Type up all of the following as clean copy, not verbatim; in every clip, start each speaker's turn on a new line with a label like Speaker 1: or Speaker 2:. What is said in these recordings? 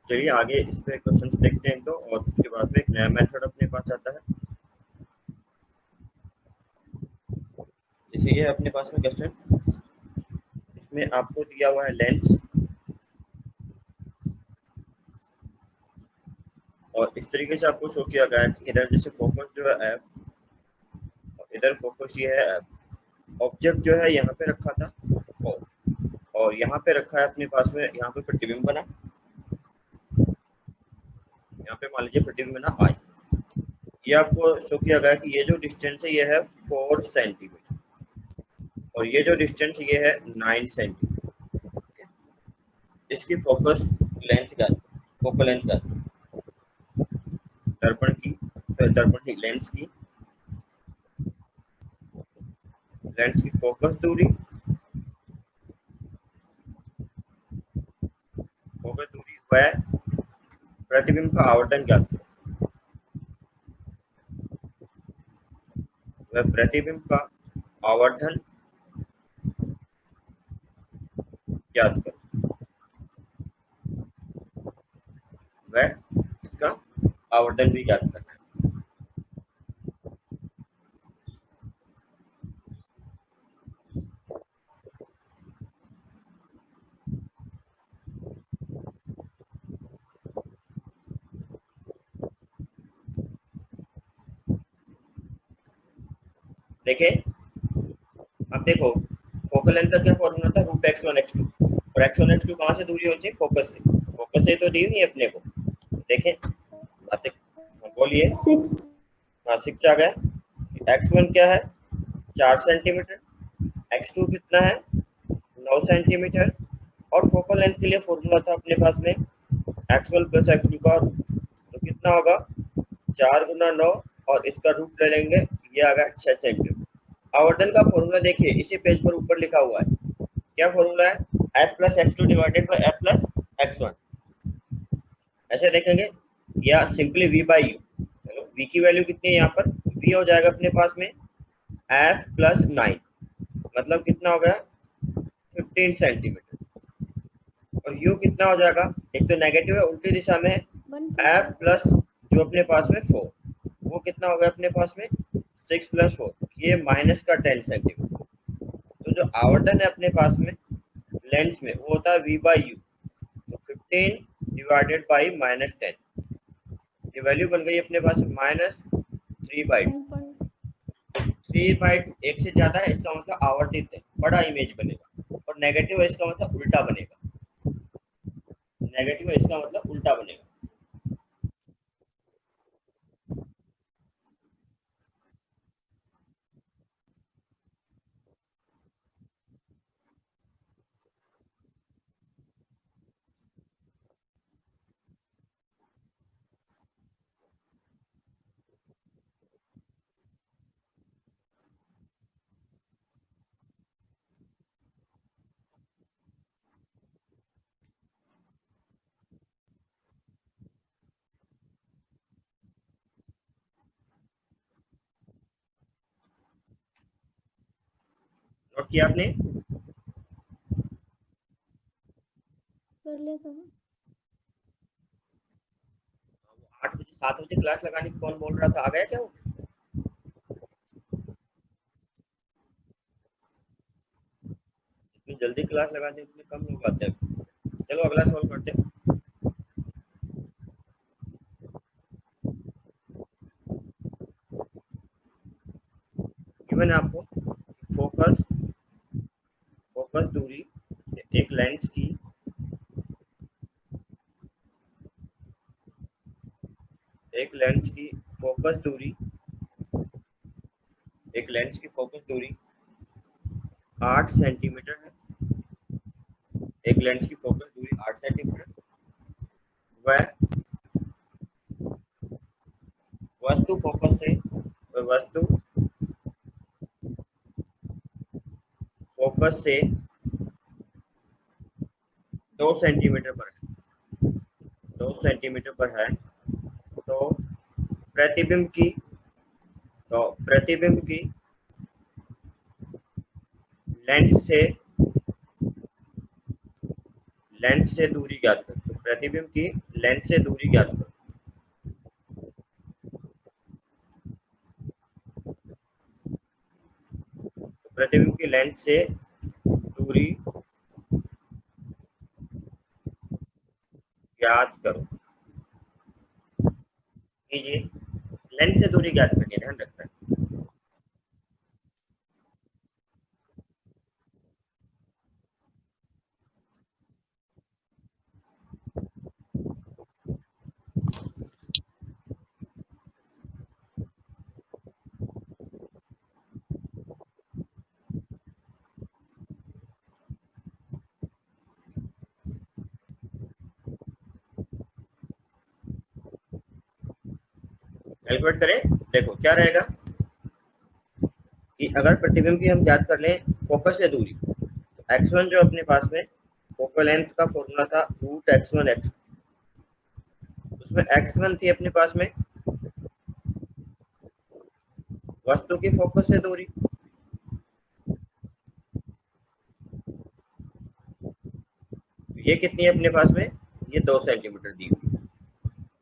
Speaker 1: चलिए आगे इस पे क्वेश्चंस देखते हैं, तो और उसके बाद में एक नया मेथड अपने पास आता है। जैसे ये अपने पास में क्वेश्चन, इसमें आपको दिया हुआ है लेंस, और इस तरीके से आपको शो किया गया है कि इधर जैसे फोकस जो है एफ, इधर फोकस ये है एफ। ऑब्जेक्ट जो है यहाँ पे रखा था ओ, और यहाँ पे रखा है अपने पास में, यहाँ पे प्रतिबिंब बना, यहाँ पे मान लीजिए प्रतिबिंब बना आई। ये आपको शो किया गया कि ये जो डिस्टेंस है ये है 4 सेंटीमीटर, और ये जो डिस्टेंस ये है 9 सेंटीमीटर। इसकी फोकस लेंथ क्या है, फोकल लेंथ क्या है, दर्पण की, दर्पण की लेंस की फोकस दूरी, फोकस दूरी व प्रतिबिंब का आवर्धन ज्ञात करें, वह प्रतिबिंब का आवर्धन ज्ञात करें, वह इसका आवर्धन भी ज्ञात करना है। देखें, अब देखो फोकल लेंथ का क्या फॉर्मूला था, root x one x two, और एक्स वन एक्स टू कहाँ से दूरी होनी चाहिए, फोकस से, फोकस से तो दी नहीं अपने को। देखें, अब बोलिए,
Speaker 2: 6।
Speaker 1: हाँ 6 आ गया। एक्स वन क्या है 4 सेंटीमीटर, एक्स टू कितना है 9 सेंटीमीटर, और फोकल लेंथ के लिए फॉर्मूला था अपने पास में x one plus x two का रूट, तो कितना होगा 4 गुना 9, और इसका रूट ले लेंगे, ये आ गया 6 सेंटीमीटर। आवर्धन का फॉर्मूला देखिए इसी पेज पर ऊपर लिखा हुआ है, क्या फॉर्मूला है, F plus x two divided by F plus x one. ऐसे देखेंगे, या सिंपली वी बाई यू। चलो वी की वैल्यू कितनी है यहाँ पर, वी हो जाएगा अपने पास में एफ प्लस 9, मतलब कितना हो गया 15 सेंटीमीटर, और यू कितना हो जाएगा, एक तो नेगेटिव है उल्टी दिशा में, एफ प्लस जो अपने पास में 4, वो कितना हो गया अपने पास में 6 प्लस 4, ये माइनस का 10 सेंटीमीटर। तो जो आवर्धन है अपने पास में लेंस में वो होता है वी बाई यू, तो 15 डिवाइडेड बाई -10, ये वैल्यू बन गई अपने पास -3/2। 3/1 से ज्यादा है इसका मतलब आवर्धित है, बड़ा इमेज बनेगा, और नेगेटिव है इसका मतलब उल्टा बनेगा, नेगेटिव है इसका मतलब उल्टा बनेगा। नोट किया आपने,
Speaker 2: कर ले सर।
Speaker 1: 8 बजे 7 बजे क्लास लगाने की कौन बोल रहा था, आ गया क्या वो, इतनी जल्दी क्लास लगाते हैं, इतने कम लोग आते हैं। चलो अगला सवाल करते हैं। गिवन है आपको फोकस, फोकस दूरी एक लेंस की, एक लेंस की फोकस दूरी, एक लेंस की फोकस दूरी 8 सेंटीमीटर है, एक लेंस की फोकस दूरी 8 सेंटीमीटर, वह वस्तु फोकस से, वस्तु फोकस से 2 सेंटीमीटर पर है, 2 सेंटीमीटर पर है, तो प्रतिबिंब की, तो प्रतिबिंब की लेंस से, लेंस से दूरी ज्ञात करें, तो प्रतिबिंब की लेंस से दूरी ज्ञात करो। तो प्रतिबिंब की लेंस से दूरी ज्ञात करो कीजिए। लेंस से दूरी ज्ञात करनी है, ध्यान रखना है। कैलकुलेट करें, देखो क्या रहेगा कि अगर प्रतिबिंब की हम ज्ञात कर लें फोकस से दूरी, तो x1 जो अपने पास में फोकल लेंथ का फॉर्मूला था रूट x1 x2, उसमें x1 थी अपने पास में वस्तु की फोकस से दूरी, ये कितनी है अपने पास में, ये 2 सेंटीमीटर दी हुई,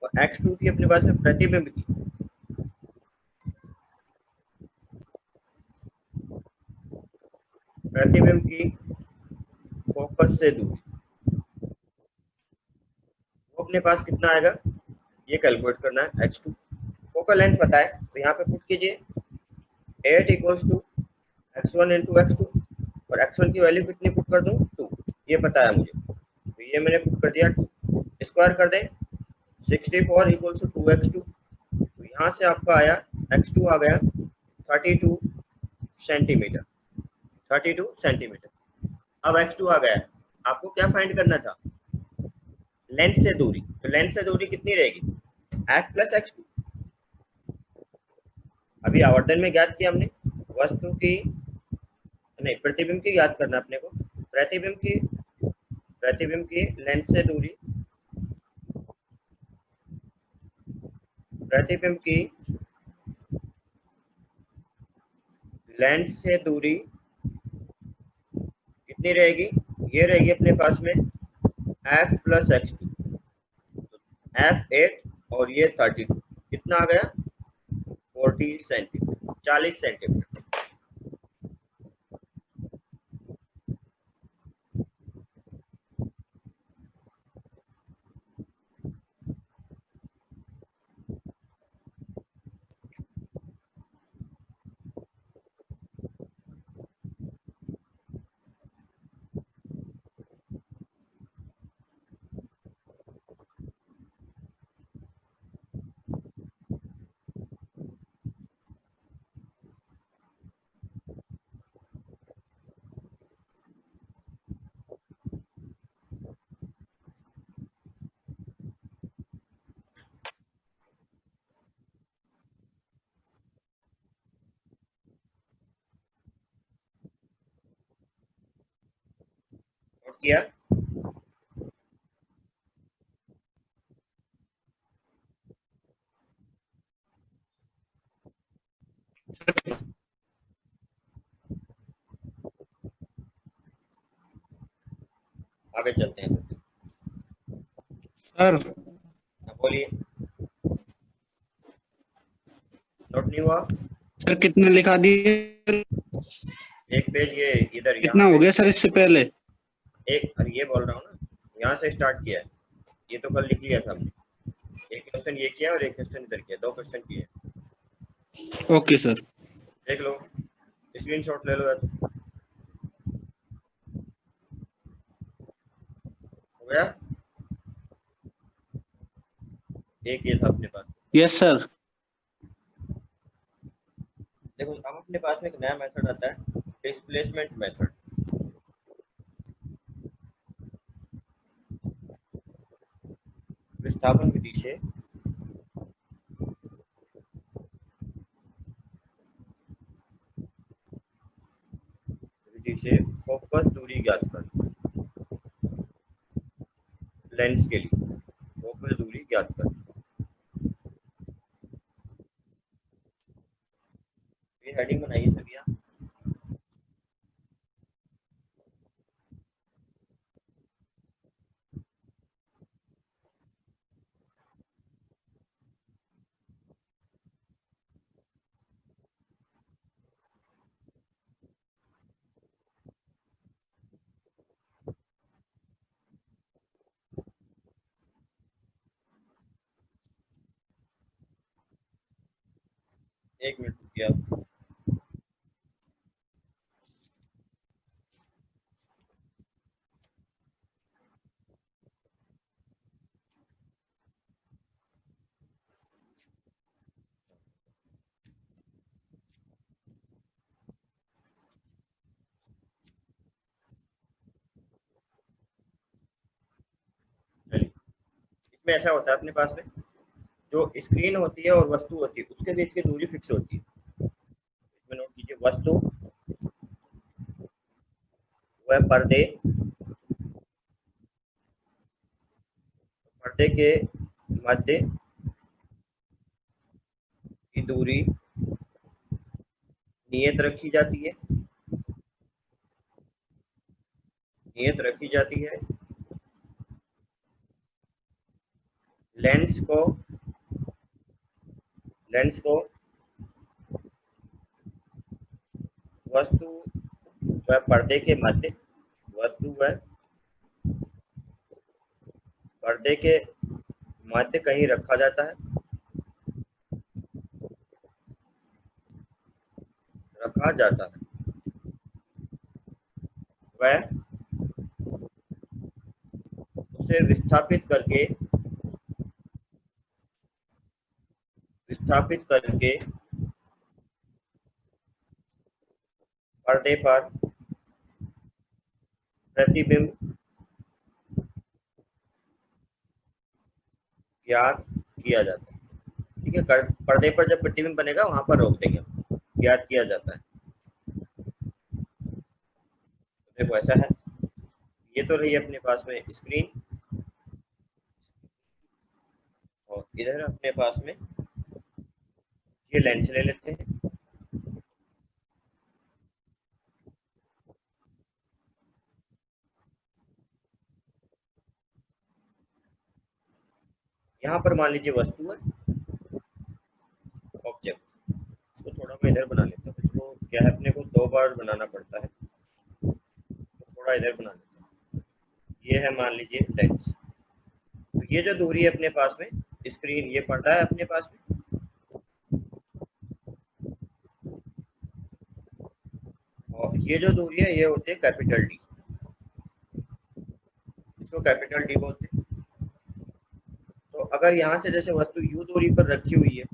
Speaker 1: और x2 थी अपने पास में प्रतिबिंब की, प्रतिबिंब की फोकस से दूरी, वो अपने पास कितना आएगा, ये कैलकुलेट करना है x2। फोकल लेंथ पता है तो यहाँ पे पुट कीजिए 8 equals to x1 into x2, और x1 की वैल्यू कितनी पुट कर दूं, 2, ये पता है मुझे, तो ये मैंने पुट कर दिया 2, स्क्वायर कर दें 64 इक्वल्स टू 2x2, तो यहाँ से आपका आया x2 आ गया 32 सेंटीमीटर, 32 सेंटीमीटर। अब x2 आ गया, आपको क्या फाइंड करना था, लेंस से दूरी, तो लेंस से दूरी कितनी रहेगी, x प्लस x2। अभी आवर्तन में ज्ञात किया हमने, वस्तु की नहीं प्रतिबिंब की याद करना अपने को, प्रतिबिंब की लेंस से दूरी, प्रतिबिंब की लेंस से दूरी कितनी रहेगी, ये रहेगी अपने पास में f प्लस x2, f 8 और ये 32, कितना आ गया 40 सेंटीमीटर, 40 सेंटीमीटर। नोट किया, आगे चलते हैं।
Speaker 3: सर
Speaker 1: बोलिए, नोट नहीं हुआ,
Speaker 3: सर कितना लिखा दिए,
Speaker 1: एक पेज ये इधर यहाँ
Speaker 3: कितना हो
Speaker 1: पे,
Speaker 3: गया सर इससे पहले?
Speaker 1: एक ये बोल रहा हूँ ना, यहाँ से स्टार्ट किया है, ये तो कल लिख लिया था हमने, एक क्वेश्चन ये किया और एक क्वेश्चन इधर किया, 2 क्वेश्चन किए,
Speaker 3: ओके सर।
Speaker 1: देख लो, स्क्रीनशॉट ले लो या तो, हो गया, एक ये था अपने पास।
Speaker 3: Yes sir.
Speaker 1: देखो अब अपने पास में एक नया मेथड आता है, डिस्प्लेसमेंट मेथड। विस्थापन विधि से फोकस दूरी ज्ञात कर, लेंस के लिए फोकस दूरी ज्ञात कर, ये हेडिंग बनाइए सभी आप। एक मिनट रुकिए आप। चलिए, इसमें ऐसा होता है अपने पास में, जो स्क्रीन होती है और वस्तु होती है उसके बीच की दूरी फिक्स होती है। इसमें नोट कीजिए, वस्तु वह पर्दे पर्दे के मध्य की दूरी नियत रखी जाती है, नियत रखी जाती है। लेंस को वस्तु व पर्दे के मध्य, वस्तु व पर्दे के मध्य कहीं रखा जाता है, रखा जाता है। वह उसे विस्थापित करके पर्दे पर प्रतिबिंब ज्ञात किया जाता है। ठीक है, पर्दे पर जब प्रतिबिंब बनेगा वहां पर रोक देंगे, ज्ञात किया जाता है। तो देखो ऐसा है, ये तो रही अपने पास में स्क्रीन, और इधर अपने पास में ये लेंस ले लेते हैं। यहाँ पर मान लीजिए वस्तु है, ऑब्जेक्ट। इसको थोड़ा मैं इधर बना लेता हूँ, इसको क्या है अपने को 2 बार बनाना पड़ता है, तो थोड़ा इधर बना लेता हूँ। ये है मान लीजिए लेंस। तो ये जो दूरी है अपने पास में, स्क्रीन, ये पर्दा है अपने पास में, और ये जो दूरी है ये होती है कैपिटल डी, इसको कैपिटल डी बोलते हैं। तो अगर यहाँ से जैसे वस्तु u दूरी पर रखी हुई है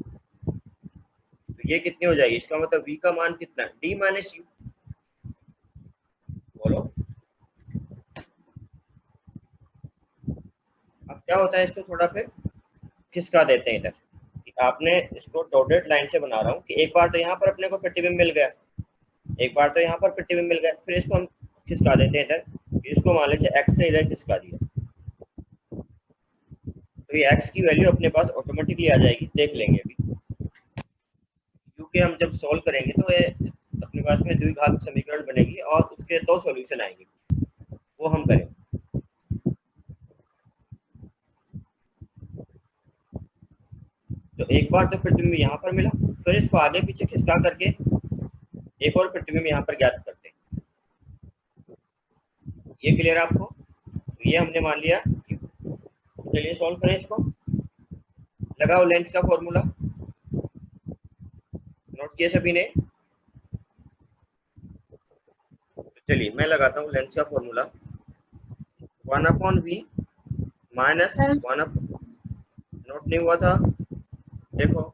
Speaker 1: तो ये कितनी हो जाएगी, इसका मतलब v का मान कितना है, d माइनस यू। बोलो अब क्या होता है, इसको थोड़ा फिर खिसका देते हैं इधर, कि आपने इसको डॉटेड लाइन से बना रहा हूँ कि एक बार तो यहाँ पर अपने को प्रतिबिंब मिल गया, एक बार तो यहाँ पर प्रतिबिंब मिल गया, फिर इसको हम खिसका देते हैं इधर। इसको मान लीजिए x से इधर खिसका दिया, तो ये x की वैल्यू अपने पास ऑटोमेटिकली आ जाएगी, देख लेंगे अभी। u के हम जब सॉल्व करेंगे तो ये अपने पास में द्विघात समीकरण बनेगी और उसके 2 सॉल्यूशन आएंगे, वो हम करेंगे। तो एक बार तो प्रतिबिंब यहाँ पर मिला, फिर इसको आगे पीछे खिसका करके एक और प्रतिबिंब यहाँ पर ज्ञात करते हैं। ये क्लियर आपको? तो ये हमने मान लिया। चलिए सॉल्व करें इसको, लगाओ लेंस का फॉर्मूला, नोट किए सभी ने? चलिए मैं लगाता हूँ लेंस का फॉर्मूला, 1/v माइनस 1, नोट नहीं हुआ था, देखो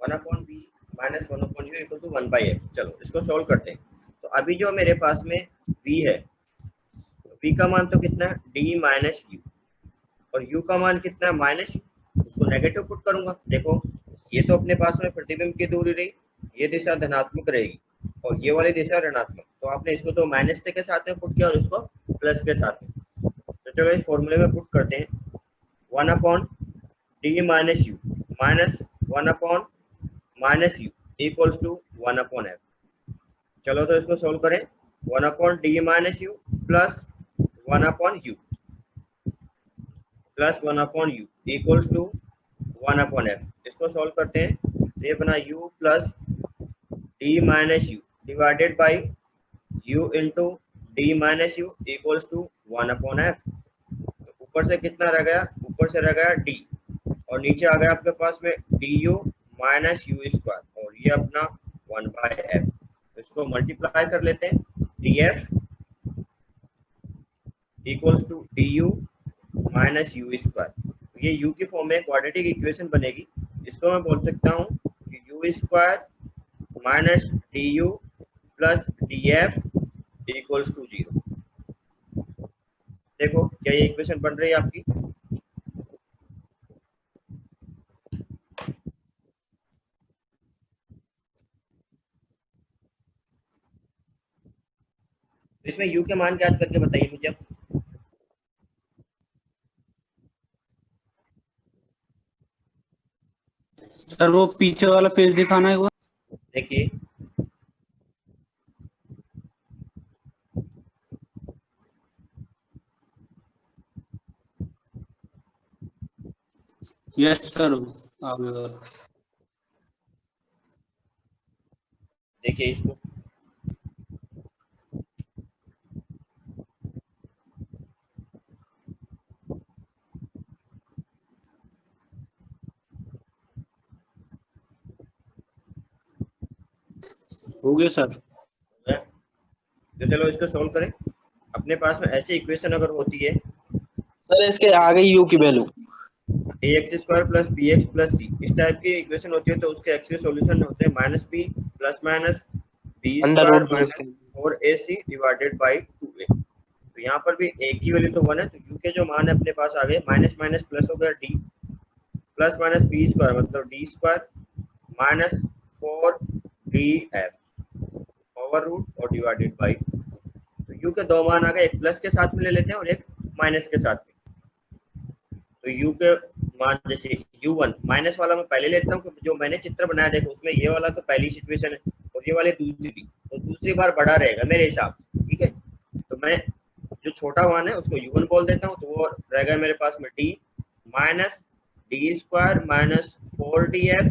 Speaker 1: 1/v minus 1/u equal to 1/f। चलो इसको सॉल्व करते हैं। तो अभी जो मेरे पास में v है, v का मान तो कितना है, d माइनस यू, और u का मान कितना है, माइनस यू। उसको नेगेटिव पुट करूंगा, देखो ये तो अपने पास में प्रतिबिंब की दूरी रही, ये दिशा धनात्मक रहेगी और ये वाली दिशा ऋणात्मक, तो आपने इसको तो माइनस के साथ में पुट किया और इसको प्लस के साथ में। तो चलो इस फॉर्मूले में पुट करते हैं, 1/d minus u minus 1/-u equals to 1/f। चलो तो इसको सोल्व करें, 1/d minus u plus 1/u plus 1/u equals to 1/f। इसको सोल्व करते हैं, तो ये बना u plus d minus u divided by u into d minus u equals to 1/f। तो ऊपर से कितना रह गया, ऊपर से रह गया d और नीचे आ गया आपके पास में D u minus u square और ये अपना 1/f। तो इसको मल्टीप्लाई कर लेते हैं, d f equals to d u minus u square. ये u की फॉर्म में क्वाड्रेटिक इक्वेशन बनेगी। इसको मैं बोल सकता हूँ कि u square minus d u plus d f equals to 0। देखो क्या ये इक्वेशन बन रही है आपकी। इसमें u के मान ज्ञात करके बताइए मुझे अब।
Speaker 3: सर वो पीछे वाला पेज दिखाना है।
Speaker 1: देखिए
Speaker 3: यस सर, आगे
Speaker 1: देखिए इसको,
Speaker 3: हो गया सर।
Speaker 1: तो चलो इसको सॉल्व करें। अपने पास में ऐसी इक्वेशन अगर होती है
Speaker 4: सर इसके आगे यू की value
Speaker 1: ax square plus bx plus c, इस टाइप की इक्वेशन होती है तो उसके एक्स के सॉल्यूशन होते हैं minus b plus minus b
Speaker 4: under
Speaker 1: square
Speaker 4: root
Speaker 1: minus 4ac divided by 2a। तो यहाँ पर भी a की वैल्यू तो 1 है, तो u के जो मान है अपने पास आ गए माइनस माइनस प्लस हो गया d plus minus b square मतलब d square minus 4df over root और डिवाइडेड बाई। तो u के दो मान आ गए, एक प्लस के साथ में ले लेते हैं और एक माइनस के साथ में। तो u के मान जैसे u1 माइनस वाला मैं पहले लेता हूँ, जो मैंने चित्र बनाया देखो उसमें ये वाला तो पहली सिचुएशन है और ये वाले दूसरी, तो दूसरी बार बड़ा रहेगा मेरे हिसाब से, ठीक है। तो मैं जो छोटा मान है उसको u1 बोल देता हूँ, तो वो रहेगा मेरे पास में d minus d square minus 4df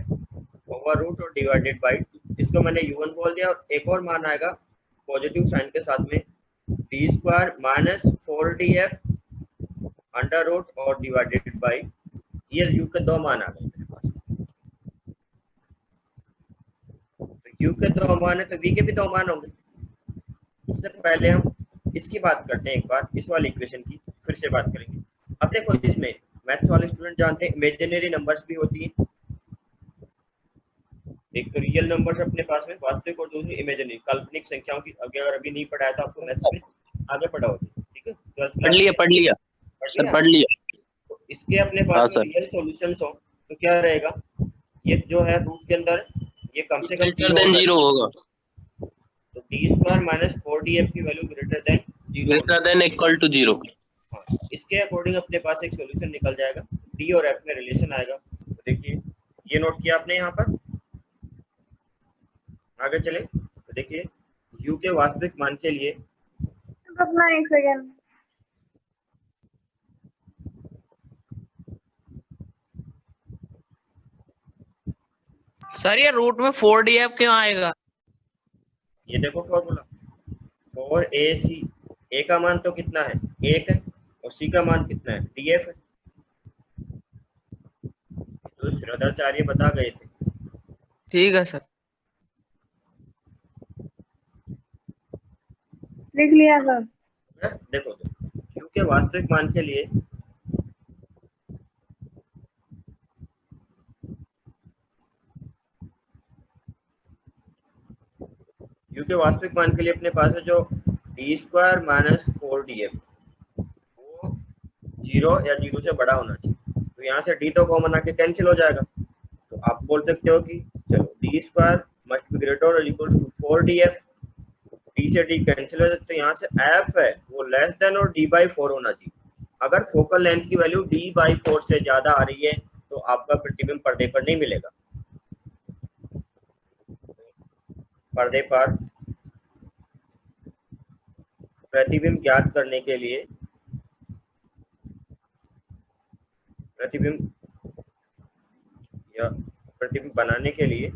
Speaker 1: over root और डिवाइडेड बाई 2। इसको मैंने u1 बोल दिया और एक और मान आएगा पॉजिटिव साइन के साथ में d square minus 4df under root और डिवाइडेड बाई, ये u के दो मान आ गए मेरे पास। तो u के दो मान है तो v के भी दो मान होंगे। उससे पहले हम इसकी बात करते हैं, एक बार इस वाली इक्वेशन की फिर से बात करेंगे। अब देखो इसमें मैथ्स वाले स्टूडेंट जानते हैं इमेजिनरी नंबर्स भी होती है, एक तो रियल नंबर्स अपने पास में वास्तविक और दूसरी इमेजिनरी काल्पनिक संख्याओं की। अगर अभी नहीं पढ़ाया तो आपको मैथ्स में आगे पढ़ाओ, ठीक है।
Speaker 4: पढ़ लिया
Speaker 1: पढ़
Speaker 4: सर, पढ़ लिया।
Speaker 1: तो इसके अपने
Speaker 4: हाँ
Speaker 1: पास में
Speaker 4: सर।
Speaker 1: रियल सॉल्यूशंस हो तो क्या रहेगा, ये जो है रूट के अंदर ये कम से कम
Speaker 4: ग्रेटर देन 0 होगा,
Speaker 1: तो डी स्क्वायर माइनस 4df की value greater than 0,
Speaker 4: greater than equal to 0।
Speaker 1: हाँ, इसके अकॉर्डिंग अपने पास एक सॉल्यूशन निकल जाएगा, डी और एफ में रिलेशन आएगा। तो देखिए ये नोट किया आपने यहाँ पर। आगे चले तो देखिए u के वास्तविक मान के लिए
Speaker 2: अपना एक सेकेंड।
Speaker 5: सर ये रूट में 4df क्यों आएगा?
Speaker 1: ये देखो फॉर्मूला 4ac, a का मान तो कितना है 1 है और c का मान कितना है df है। तो श्रद्धाचार्य बता गए थे।
Speaker 5: ठीक है सर।
Speaker 2: लिख लिया सर।
Speaker 1: देखो तो u के वास्तविक मान के लिए u के वास्तविक मान के लिए अपने पास है जो डी स्क्वायर माइनस 4df वो 0 या 0 से बड़ा होना चाहिए। तो यहाँ से d तो कॉमन आके कैंसिल हो जाएगा, तो आप बोल सकते हो कि चलो D square must be greater और इक्वल टू 4df, डी से डी कैंसिल हो जाए तो यहाँ से f है वो लेस देन और d/4 होना चाहिए। अगर फोकल लेंथ की वैल्यू d/4 से ज्यादा आ रही है तो आपका प्रतिबिंब पर्दे पर नहीं मिलेगा। पर्दे पर प्रतिबिंब ज्ञात करने के लिए प्रतिबिंब या प्रतिबिंब बनाने के लिए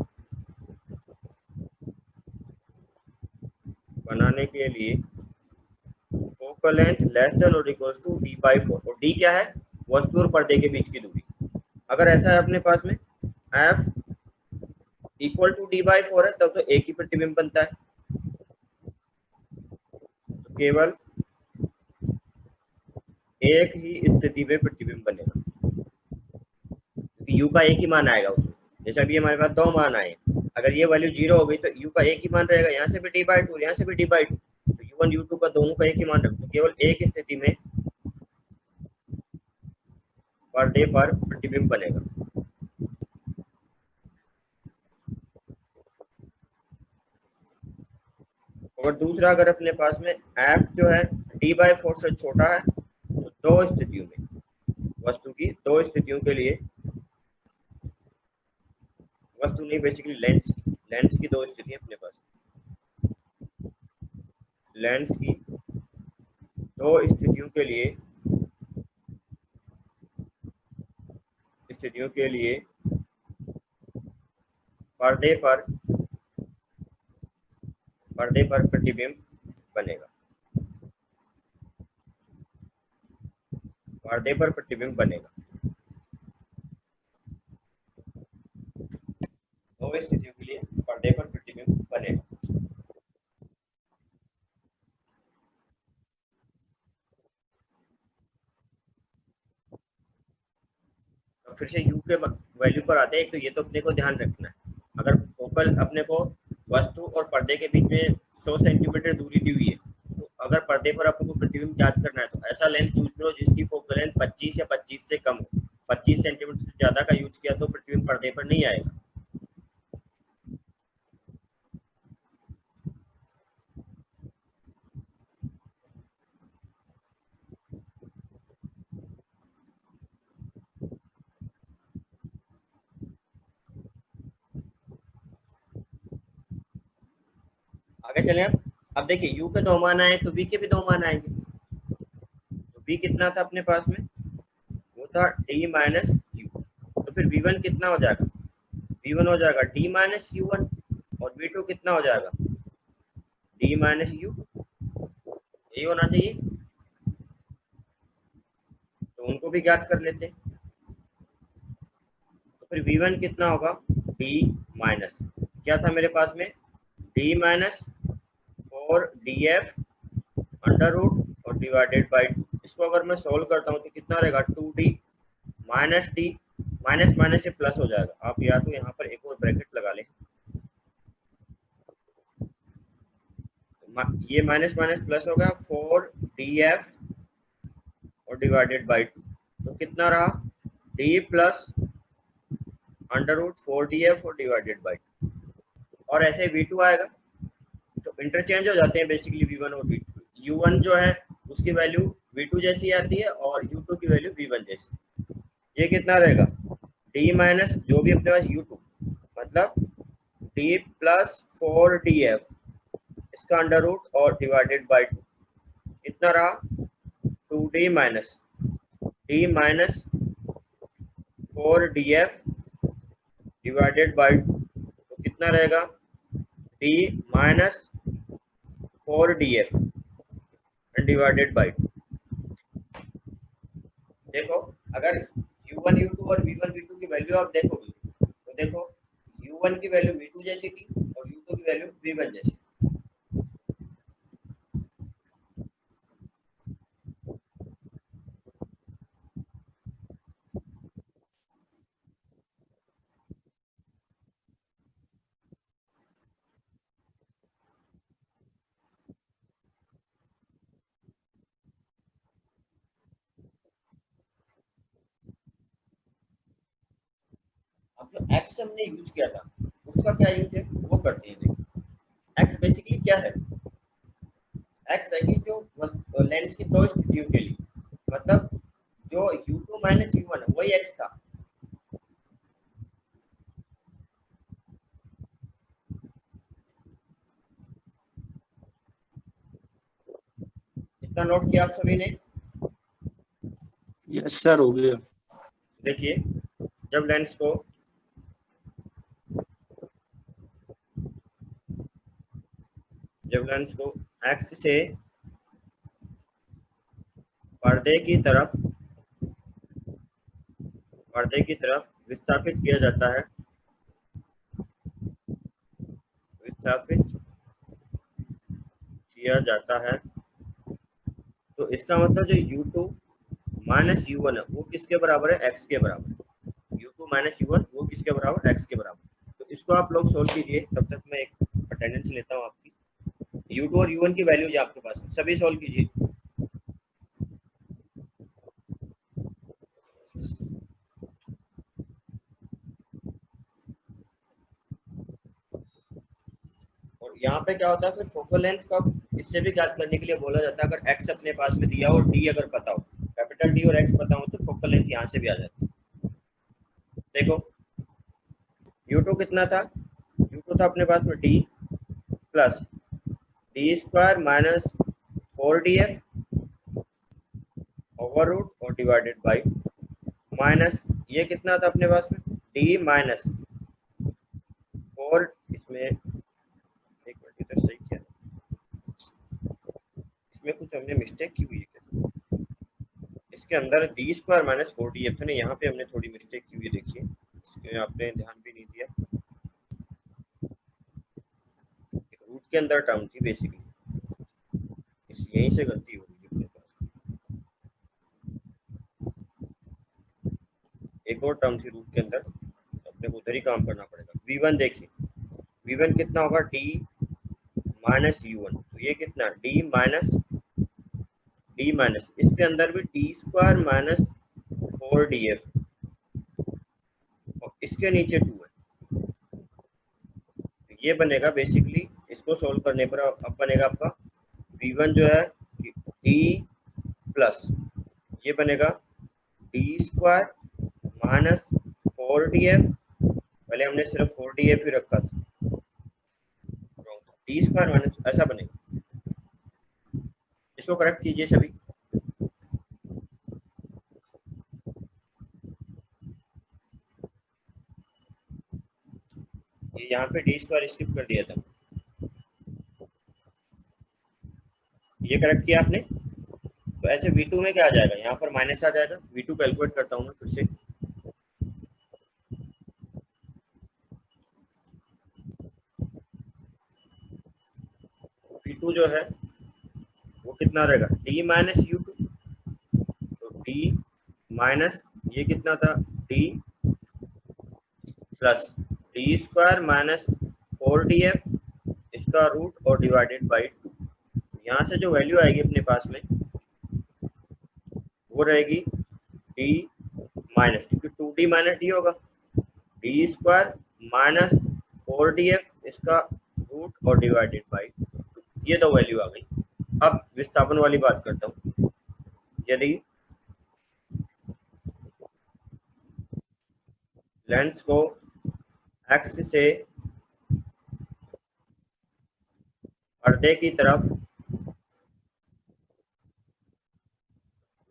Speaker 1: फोकल लेंथ लेस देन और इक्वल्स टू d/4, और d क्या है, वस्तु और पर्दे के बीच की दूरी। अगर ऐसा है अपने पास में f इक्वल टू d/4 है, तब तो एक ही प्रतिबिंब बनता है, तो केवल एक ही स्थिति में प्रतिबिंब बनेगा, u का एक ही मान आएगा उसमें। जैसे अभी हमारे पास दो मान आए, अगर ये वैल्यू 0 हो गई तो u का एक ही मान रहेगा, यहाँ से भी d/2 यहाँ से भी d/2, तो u1 u2 का दोनों का एक ही मान रहेगा, तो केवल एक स्थिति में पर्दे पर प्रतिबिंब बनेगा। और दूसरा, अगर अपने पास में f जो है d/4 से छोटा है, तो दो स्थितियों में, वस्तु की दो स्थितियों के लिए, वस्तु नहीं बेसिकली लेंस की दो स्थितियां अपने पास, लेंस की दो स्थितियों के लिए पर्दे पर प्रतिबिंब बनेगा, पर्दे पर प्रतिबिंब बनेगा, दो स्थितियों के लिए पर्दे पर प्रतिबिंब बनेगा। तो फिर से u के वैल्यू पर आते हैं। एक तो ये तो अपने को ध्यान रखना है, अगर फोकल अपने को वस्तु और पर्दे के बीच में 100 सेंटीमीटर दूरी दी हुई है, तो अगर पर्दे पर आपको प्रतिबिंब याद करना है तो ऐसा लेंस चूज करो जिसकी फोकल लेंथ 25 या 25 से कम हो। 25 सेंटीमीटर से ज्यादा का यूज किया तो प्रतिबिंब पर्दे पर नहीं आएगा। आगे चले अब देखिए u के दो मान आए तो v के भी दो मान आएंगे। तो v कितना था अपने पास में, वो था d माइनस u, तो फिर v1 कितना हो जाएगा, v1 हो जाएगा d माइनस u1, और v2 कितना हो जाएगा d माइनस u, यही होना चाहिए। तो उनको भी ज्ञात कर लेते हैं। तो फिर v1 कितना होगा, d माइनस क्या था मेरे पास में, d minus 4df under root और डिवाइडेड बाई 2। इसको अगर मैं सोल्व करता हूँ तो कितना रहेगा, 2d minus d, minus minus से प्लस हो जाएगा। आप या तो यहाँ पर एक और ब्रैकेट लगा लें, ये माइनस माइनस प्लस होगा 4df और डिवाइडेड बाई 2, तो कितना रहा d plus under root 4df और डिवाइडेड बाई 2, और ऐसे v2 आएगा। तो इंटरचेंज हो जाते हैं बेसिकली v1 और v2। u1 जो है उसकी वैल्यू v2 जैसी आती है और u2 की वैल्यू v1 जैसी। ये कितना रहेगा, d माइनस जो भी अपने पास u2 मतलब d प्लस 4df इसका अंडर रूट और डिवाइडेड बाई 2, कितना रहा 2d minus d minus 4df divided by 2, तो कितना रहेगा d minus 4df divided by 2। देखो अगर u1 u2 और v1 v2 की वैल्यू आप देखोगे तो देखो u1 की वैल्यू v2 जैसी थी और u2 की वैल्यू v1 जैसी। अब जो x हमने यूज किया था उसका क्या यूज है वो करते हैं। देखिए x बेसिकली क्या है, x है कि जो लेंस की दो स्थितियों के लिए, मतलब जो u2 माइनस u1 है वही x था। इतना नोट किया आप सभी ने।
Speaker 3: यस सर, हो गया।
Speaker 1: देखिए जब लेंस को वेवलेंथ को एक्स से पर्दे की तरफ विस्थापित किया जाता है तो इसका मतलब जो U2 माइनस U1 है वो किसके बराबर है, x के बराबर। U2 माइनस U1 वो किसके बराबर, x के बराबर। तो इसको आप लोग सोल्व कीजिए, तब तक मैं एक अटेंडेंस लेता हूँ आपकी। U2 और U1 की वैल्यू जो आपके पास है सभी सोल्व कीजिए। और यहाँ पे क्या होता है फिर फोकल लेंथ का इससे भी ज्ञात करने के लिए बोला जाता है, अगर x अपने पास में दिया हो और d अगर पता हो, कैपिटल D और x पता हो तो फोकल लेंथ यहाँ से भी आ जाती है। देखो U2 कितना था, U2 था अपने पास में d plus d square minus 4df over root और डिवाइडेड बाई माइनस ये कितना था अपने पास में d माइनस 4, इसमें एक मिनट इधर सही किया, इसमें कुछ हमने मिस्टेक की हुई है, इसके अंदर डी स्क्वायर माइनस 4df था ना, यहाँ पे हमने थोड़ी मिस्टेक की हुई है, देखिए इसमें आपने ध्यान भी नहीं दिया, रूट के अंदर टर्म थी बेसिकली, यहीं से गलती हो रही है। एक और टर्म थी रूट के अंदर, अपने को उधर ही काम करना पड़ेगा। V1 देखिए, V1 कितना होगा d माइनस U1, तो ये कितना d माइनस इसके अंदर भी d स्क्वायर माइनस 4df और इसके नीचे 2 है, तो ये बनेगा बेसिकली, इसको सोल्व करने पर अब बनेगा आपका V1 जो है d प्लस ये बनेगा d स्क्वायर माइनस 4df, पहले हमने सिर्फ 4df ही रखा था, डी स्क्वायर माइनस ऐसा बनेगा, इसको करेक्ट कीजिए सभी। ये यहाँ पे डी स्क्वायर स्किप कर दिया था, ये करेक्ट किया आपने, तो ऐसे V2 में क्या आ जाएगा, यहाँ पर माइनस आ जाएगा, V2 कैलकुलेट करता हूँ मैं फिर से, V2 जो है वो कितना रहेगा d माइनस U2, तो d माइनस ये कितना था d plus d square minus 4df इसका रूट और डिवाइडेड बाई 2, यहाँ से जो वैल्यू आएगी अपने पास में वो रहेगी d माइनस, क्योंकि 2d माइनस d होगा, डी स्क्वायर माइनस 4df इसका रूट और डिवाइडेड बाई 2, ये दो वैल्यू आ गई। अब विस्थापन वाली बात करता हूँ, यदि लेंस को x से पर्दे की तरफ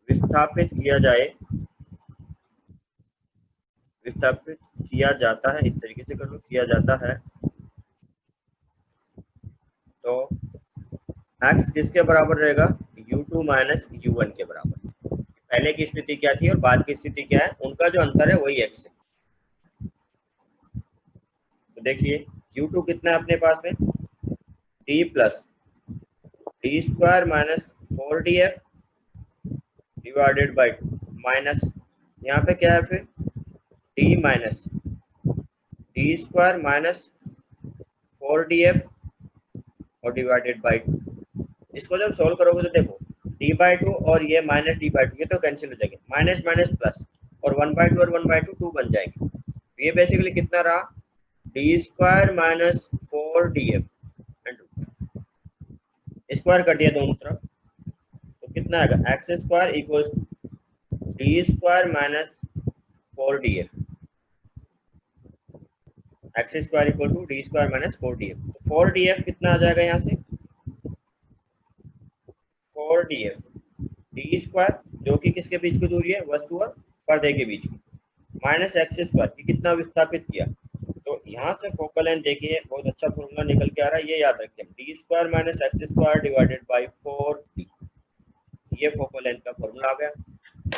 Speaker 1: विस्थापित किया जाता है, इस तरीके से कर लो, किया जाता है, तो x किसके बराबर रहेगा, U2 माइनस U1 के बराबर। पहले की स्थिति क्या थी और बाद की स्थिति क्या है, उनका जो अंतर है वही x है। तो देखिए U2 कितना है अपने पास में d plus d square minus 4df divided by 2 minus यहाँ पे क्या है फिर d minus d square minus 4df और डिवाइडेड बाई 2, इसको जब सोल्व करोगे तो देखो d/2 और ये माइनस d/2 ये तो कैंसिल हो जाएंगे, माइनस माइनस प्लस और 1/2 और 1/2 2 बन जाएंगे, तो ये बेसिकली कितना रहा d square minus 4df and square कर दिया दोनों तरफ, तो कितना आएगा x square equals d square minus 4df, x square equal to d square minus 4df, तो 4df कितना आ जाएगा यहाँ से 4df डी स्क्वायर जो कि किसके बीच की दूरी है, वस्तु और पर्दे के बीच की, माइनस एक्स स्क्वायर की कितना विस्थापित किया, तो यहाँ से फोकल लेंथ देखिए बहुत अच्छा फॉर्मूला निकल के आ रहा है, ये याद रखें, D square minus x square divided by 4d, ये फोकल लेंथ का फॉर्मूला आ गया।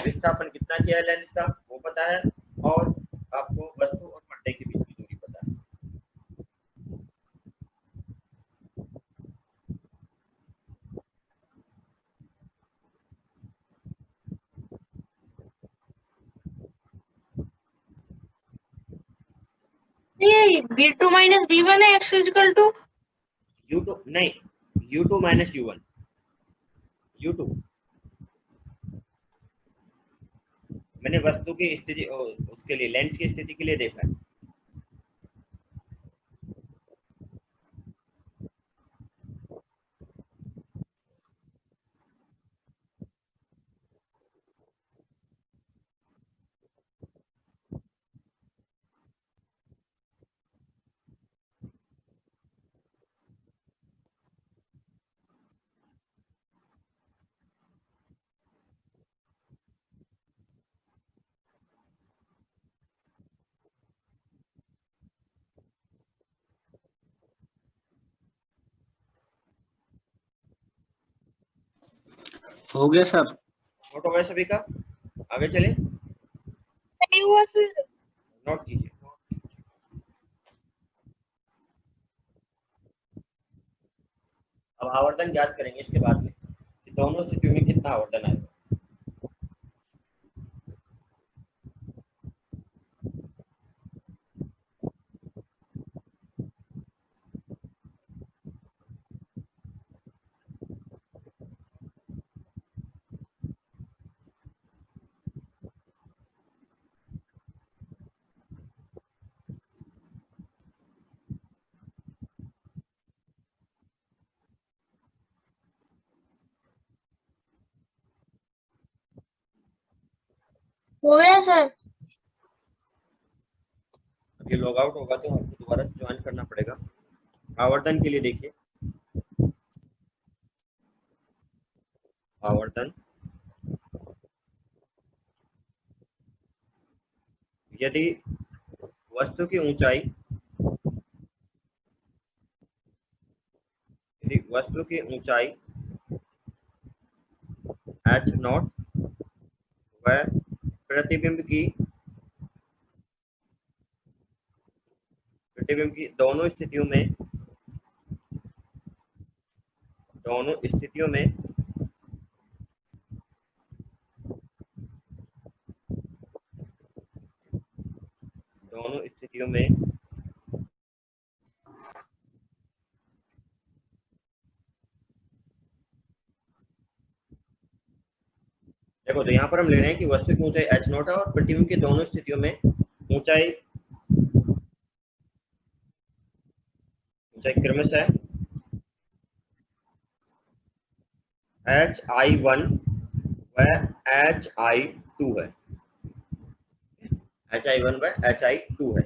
Speaker 1: विस्थापन कितना किया है लेंस का वो पता है, और आपको वस्तु और पर्दे के बीच की दूरी पता है।
Speaker 2: ये B2 माइनस B1 है x इक्वल टू
Speaker 1: U2 नहीं, U2 माइनस U1, U2 मैंने वस्तु की स्थिति उसके लिए लेंस की स्थिति के लिए देखा है।
Speaker 3: हो गया सर।
Speaker 1: नोट हो गया सभी का, आगे चले,
Speaker 2: नहीं हुआ सर।
Speaker 1: नोट कीजिए। अब आवर्तन ज्ञात करेंगे इसके बाद में कि दोनों स्थितियों में कितना आवर्तन आएगा।
Speaker 2: हो गया सर।
Speaker 1: अब ये लॉग आउट होगा तो आपको दोबारा ज्वाइन करना पड़ेगा। आवर्तन के लिए देखिए, आवर्तन यदि वस्तु की ऊंचाई, यदि वस्तु की ऊंचाई h0 व प्रतिबिंब की दोनों स्थितियों में देखो, तो यहाँ पर हम ले रहे हैं कि वस्तु की ऊंचाई h0 है और प्रतिबिंब की दोनों स्थितियों में ऊंचाई क्रमशः hi1 व hi2 है, hi1 व hi2 है।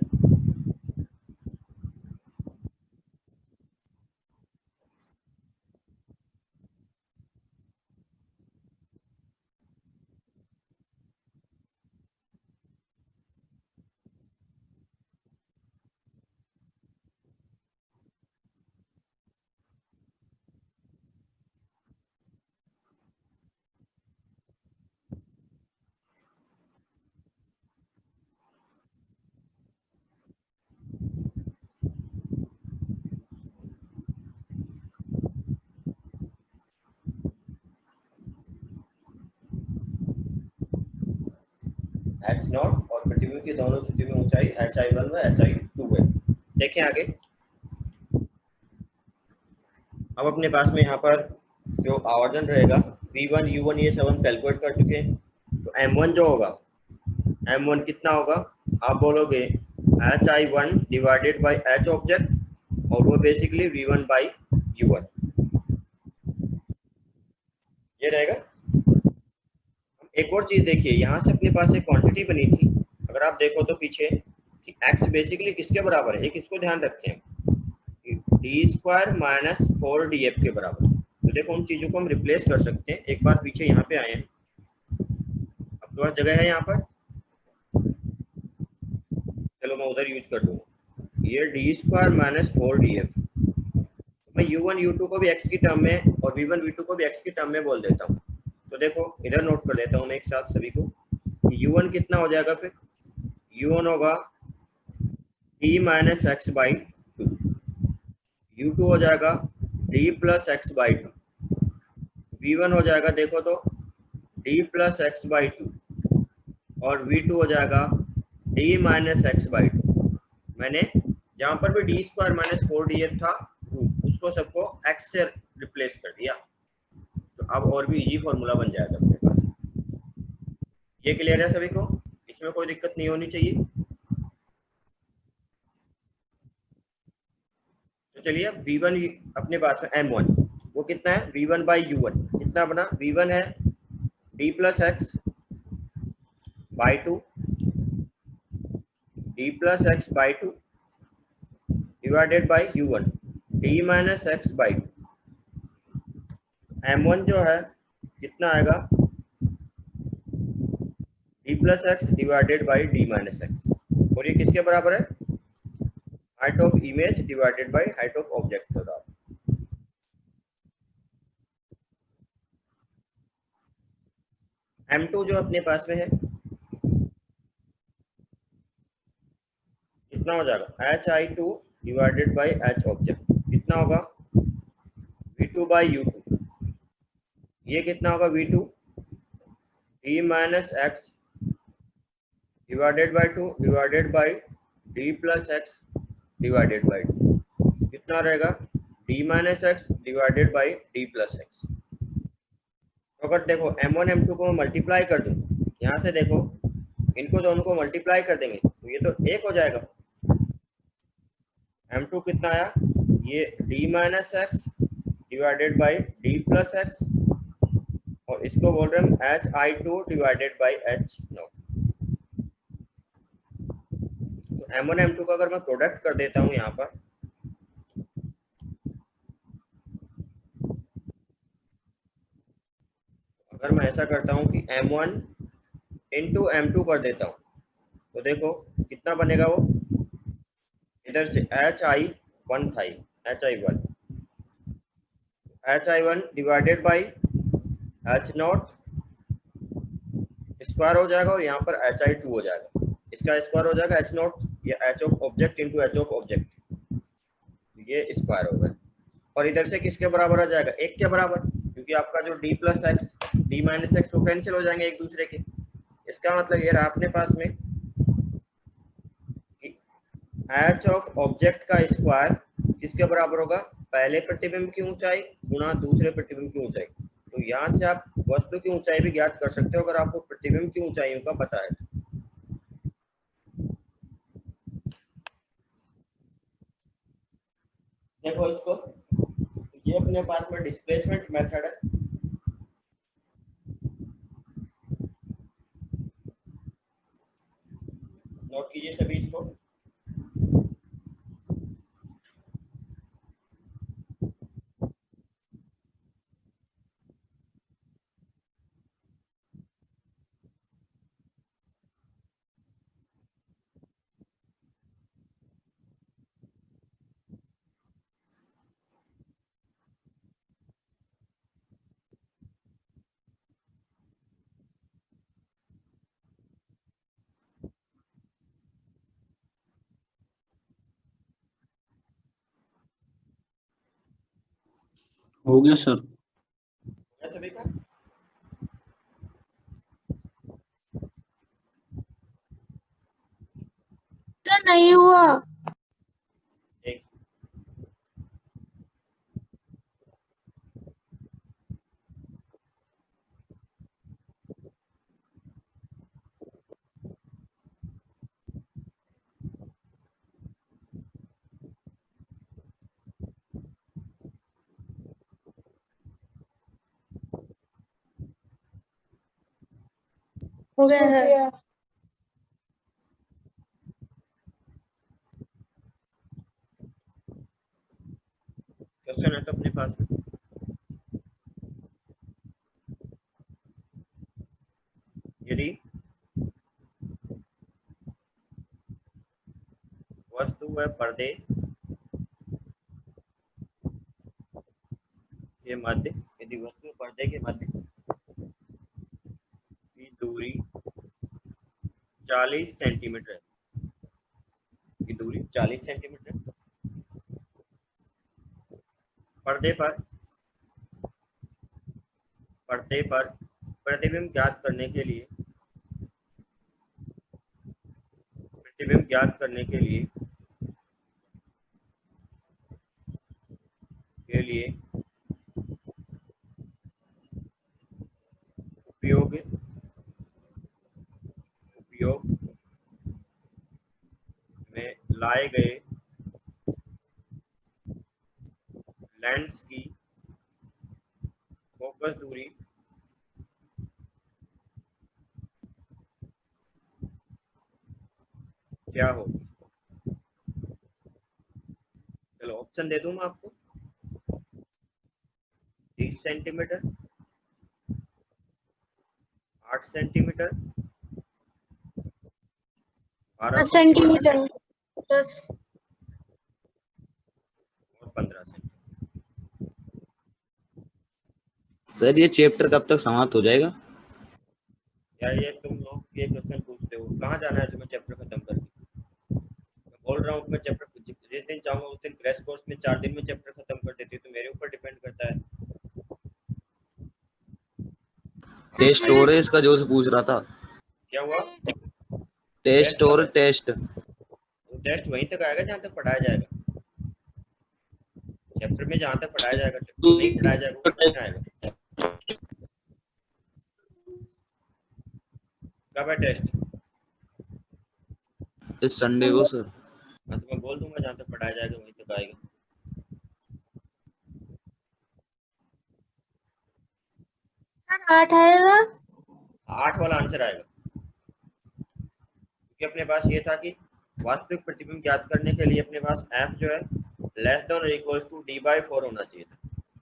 Speaker 1: h0 और प्रतिबिंब की दोनों स्थितियों में ऊंचाई hi1 व hi2 है। देखें आगे, अब अपने पास में यहाँ पर जो आवर्तन रहेगा v1 u1 ये सब हम कैलकुलेट कर चुके हैं। तो m1 जो होगा, m1 कितना होगा, आप बोलोगे hi1 divided by h object, और वो बेसिकली v1 बाई u1 ये रहेगा। एक और चीज देखिए, यहाँ से अपने पास एक क्वांटिटी बनी थी, अगर आप देखो तो पीछे कि x बेसिकली किसके बराबर है, एक इसको ध्यान रखें, डी स्क्वायर माइनस 4df के बराबर। तो देखो उन चीजों को हम रिप्लेस कर सकते हैं। एक बार पीछे यहाँ पे आए हैं, आपके पास जगह है यहाँ पर, चलो मैं उधर यूज कर लूंगा। ये डी स्क्वायर माइनस 4df। मैं u1 u2 को भी x की टर्म में और v1 v2 को भी x की टर्म में बोल देता हूँ। तो देखो इधर नोट कर लेता हूँ मैं एक साथ सभी को कि u1 कितना हो जाएगा, फिर u1 होगा d minus x by two, u2 हो जाएगा d plus x by two, v1 हो जाएगा देखो तो d plus x by two, और v2 हो जाएगा d minus x by two. मैंने जहाँ पर भी डी स्क्वायर माइनस 4df था रूट, उसको सबको x से रिप्लेस कर दिया। तो अब और भी इजी फॉर्मूला बन जाएगा अपने पास। ये क्लियर है सभी को? इसमें कोई दिक्कत नहीं होनी चाहिए। तो चलिए अब v1 अपने पास में m1 वो कितना है, v1 बाई u1 कितना बना, v1 है d plus x by two, d plus x by two divided by u1 d minus x by two. m1 जो है कितना आएगा, d plus x divided by d minus x, और ये किसके बराबर है, height of image divided by height of object के बराबर। m2 जो अपने पास में है कितना हो जाएगा, hi2 divided by h object कितना होगा, v2 बाई u2, ये कितना होगा v2 d minus x divided by two divided by d plus x divided by two, कितना रहेगा d minus x divided by d plus x. तो अगर देखो m1 m2 को मल्टीप्लाई कर दूं, यहाँ से देखो इनको दोनों को मल्टीप्लाई कर देंगे तो ये तो एक हो जाएगा। m2 कितना आया, ये d minus x divided by d plus x, और इसको बोल रहे हैं hi2 डिवाइडेड बाई h0। तो m1 m2 का अगर मैं प्रोडक्ट कर देता हूँ यहाँ पर, अगर मैं ऐसा करता हूँ कि m1 इंटू m2 कर देता हूँ तो देखो कितना बनेगा, वो इधर से hi1 था, hi1 divided by h0 square हो जाएगा, और यहाँ पर hi2 हो जाएगा, इसका स्क्वायर हो जाएगा h0, ये h of object into h of object, ये स्क्वायर होगा। और इधर से किसके बराबर आ जाएगा, एक के बराबर, क्योंकि आपका जो d plus x d minus x वो कैंसिल हो जाएंगे एक दूसरे के। इसका मतलब ये रहा अपने पास में कि h ऑफ ऑब्जेक्ट का स्क्वायर किसके बराबर होगा, पहले प्रतिबिंब की ऊंचाई गुणा दूसरे प्रतिबिंब की ऊंचाई। तो यहाँ से आप वस्तु की ऊंचाई भी ज्ञात कर सकते हो अगर आपको प्रतिबिंब की ऊंचाइयों का पता है। देखो इसको, ये अपने पास में डिस्प्लेसमेंट मेथड है। नोट कीजिए सभी इसको।
Speaker 3: हो गया सर।
Speaker 1: सभी का
Speaker 2: तो नहीं हुआ।
Speaker 1: एक
Speaker 2: हो गया है।
Speaker 1: क्वेश्चन है तो अपने पास में, यदि वस्तु व पर्दे के मध्य, यदि वस्तु व पर्दे के मध्य की दूरी 40 सेंटीमीटर है, की दूरी 40 सेंटीमीटर, पर्दे पर प्रतिबिंब ज्ञात करने के लिए उपयोग में लाए गए लेंस की फोकस दूरी क्या होगी? चलो ऑप्शन दे दूं मैं आपको। 30 सेंटीमीटर, 8 सेंटीमीटर, 12
Speaker 2: सेंटीमीटर 10
Speaker 1: और 15 सेंटीमीटर।
Speaker 6: सर ये चैप्टर कब तक समाप्त हो जाएगा?
Speaker 1: यार ये तुम लोग ये क्वेश्चन पूछते हो, कहाँ जाना है तुम्हें चैप्टर खत्म करके? मैं बोल रहा हूँ कि मैं चैप्टर जिस दिन चाहूंगा उस दिन क्रैश कोर्स में 4 दिन में चैप्टर खत्म कर देती हूँ, तो मेरे ऊपर डिपेंड करता है।
Speaker 6: टेस्ट और है इसका, जो से पूछ रहा था।
Speaker 1: क्या हुआ?
Speaker 6: टेस्ट और टेस्ट
Speaker 1: टेस्ट वहीं तक आएगा जहाँ तक पढ़ाया जाएगा, चैप्टर में जहाँ तक पढ़ाया जाएगा, तो नहीं पढ़ाया जाएगा वो नहीं आएगा। कब है टेस्ट?
Speaker 6: इस संडे को सर।
Speaker 1: हाँ तो मैं बोल दूंगा जहाँ तक पढ़ाया जाएगा वहीं तक आएगा।
Speaker 2: सर 8 आएगा,
Speaker 1: 8 वाला आंसर आएगा, क्योंकि अपने पास ये था कि वास्तविक प्रतिबिंब ज्ञात करने के लिए अपने पास f जो है लेस देन और इक्वल टू d/4 होना चाहिए था।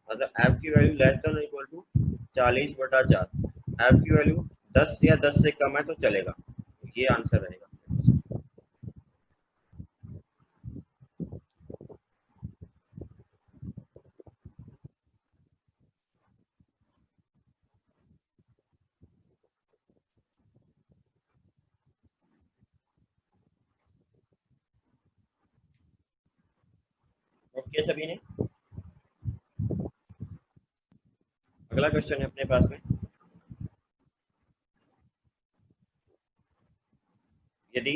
Speaker 1: मतलब f की वैल्यू लेस देन और इक्वल टू 40/4, f की वैल्यू 10 या 10 से कम है तो चलेगा, ये आंसर रहेगा। ओके सभी ने, अगला क्वेश्चन है अपने पास में। यदि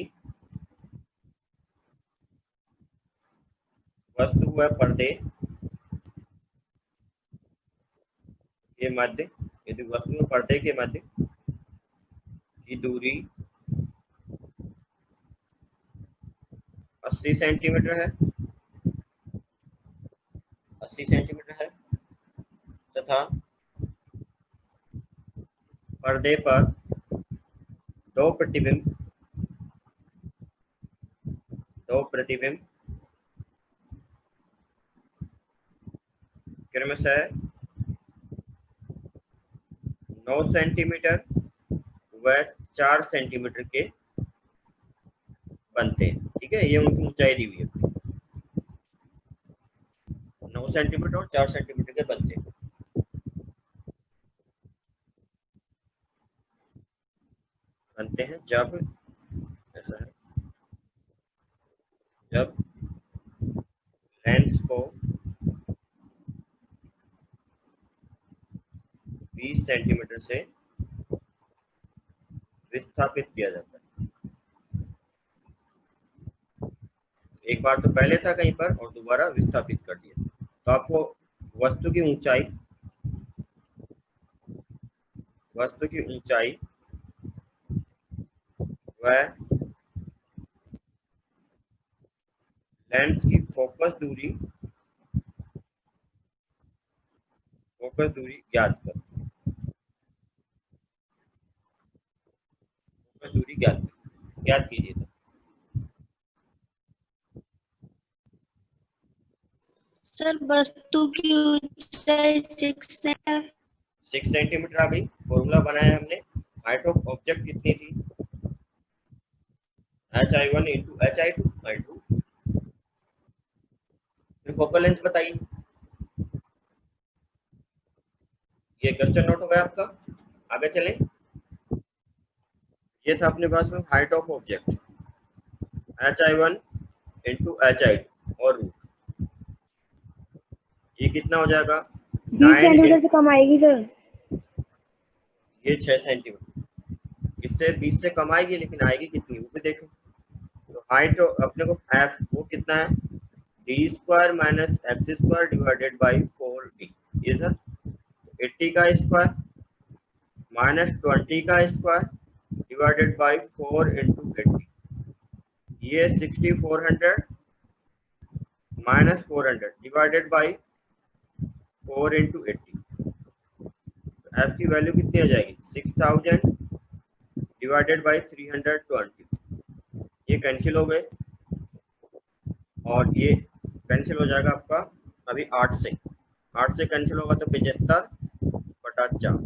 Speaker 1: वस्तु व पर्दे के मध्य, यदि वस्तु व पर्दे के मध्य की दूरी 80 सेंटीमीटर है, 80 सेंटीमीटर है तथा पर्दे पर दो प्रतिबिंब क्रमशः 9 सेंटीमीटर व 4 सेंटीमीटर के बनते हैं। ठीक है, ये उनकी ऊंचाई दी हुई है, 9 सेंटीमीटर और 4 सेंटीमीटर के बनते हैं। जब ऐसा है, जब लेंस को 20 सेंटीमीटर से विस्थापित किया जाता है। एक बार तो पहले था कहीं पर और दोबारा विस्थापित कर दिया, तो आपको वस्तु की ऊंचाई व लेंस की फोकस दूरी ज्ञात कर, फोकस दूरी ज्ञात कीजिए।
Speaker 7: सर वस्तु की ऊंचाई
Speaker 1: 6 सेंटीमीटर आ गई। फॉर्मूला बनाया हमने, हाइट ऑफ ऑब्जेक्ट कितनी थी? hi1 into hi2 into फिर फोकल लेंथ बताइए। ये क्वेश्चन नोट हो गया आपका। आगे चलें। ये था अपने पास में height of object hi1 into hi2 और रूट। ये कितना हो जाएगा
Speaker 8: 20
Speaker 1: 9
Speaker 8: सेंटीमीटर से कम आएगी सर।
Speaker 1: ये 6 सेंटीमीटर। इससे 20 से कम आएगी, लेकिन आएगी कितनी वो भी देखें। तो हाइट अपने को एफ वो कितना है D square minus x square divided by 4d। ये था 80 का स्क्वायर माइनस 20 का स्क्वायर डिवाइडेड बाई 4 इंटू 80। ये 6400 minus 400 divided by 4 into 80। F की वैल्यू कितनी आ जाएगी 6000 डिवाइडेड बाई 320। ये कैंसिल हो गए और ये कैंसिल हो जाएगा आपका अभी 8 से कैंसिल होगा तो 75/4।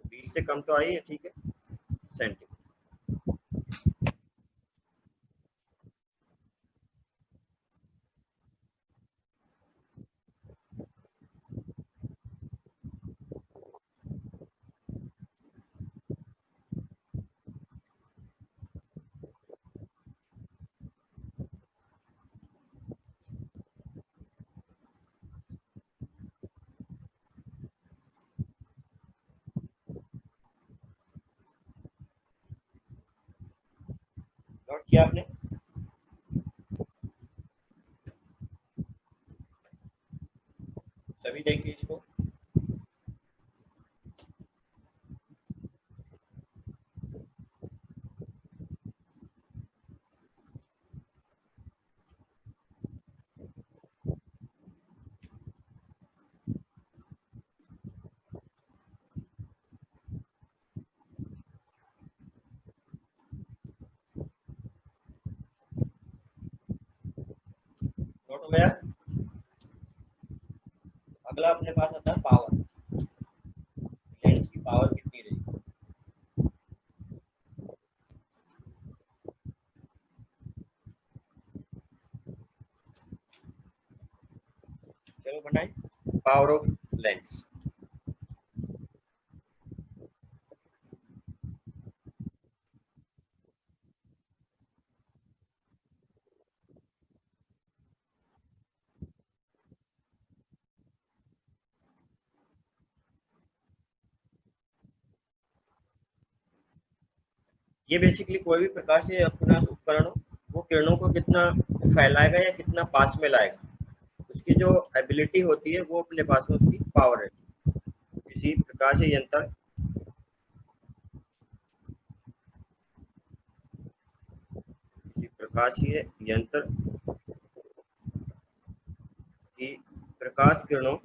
Speaker 1: 20 से कम तो आई है, ठीक है सेंटीमीटर। नोट किया आपने। सभी देखिए इसको। नोट हो गया। अगला अपने पास आता है पावर। लेंस की पावर कितनी रहेगी। चलो बनाए पावर ऑफ लेंस। ये बेसिकली कोई भी प्रकाश से अपना उपकरण हो वो किरणों को कितना फैलाएगा या कितना पास में लाएगा, उसकी जो एबिलिटी होती है वो अपने पास में उसकी पावर है। किसी प्रकाशीय यंत्र की प्रकाश किरणों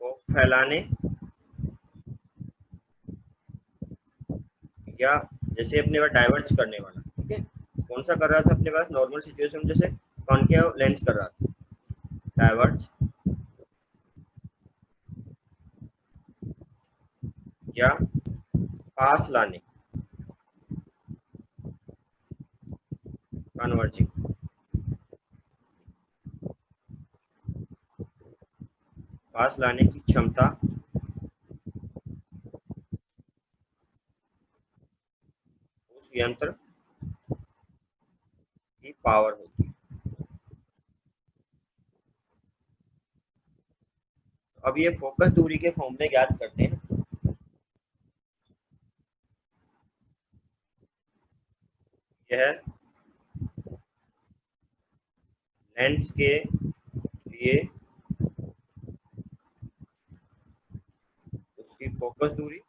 Speaker 1: को फैलाने या जैसे अपने पास डाइवर्ज करने वाला, ठीक है कौन सा कर रहा था अपने पास नॉर्मल सिचुएशन जैसे कॉनकेव लेंस कर रहा था, डाइवर्ज या पास लाने, कन्वर्जिंग। पास लाने की क्षमता उस यंत्र की पावर होती है। अब ये फोकस दूरी के फॉर्म में ज्ञात करते हैं। यह लेंस के लिए उसकी फोकस दूरी,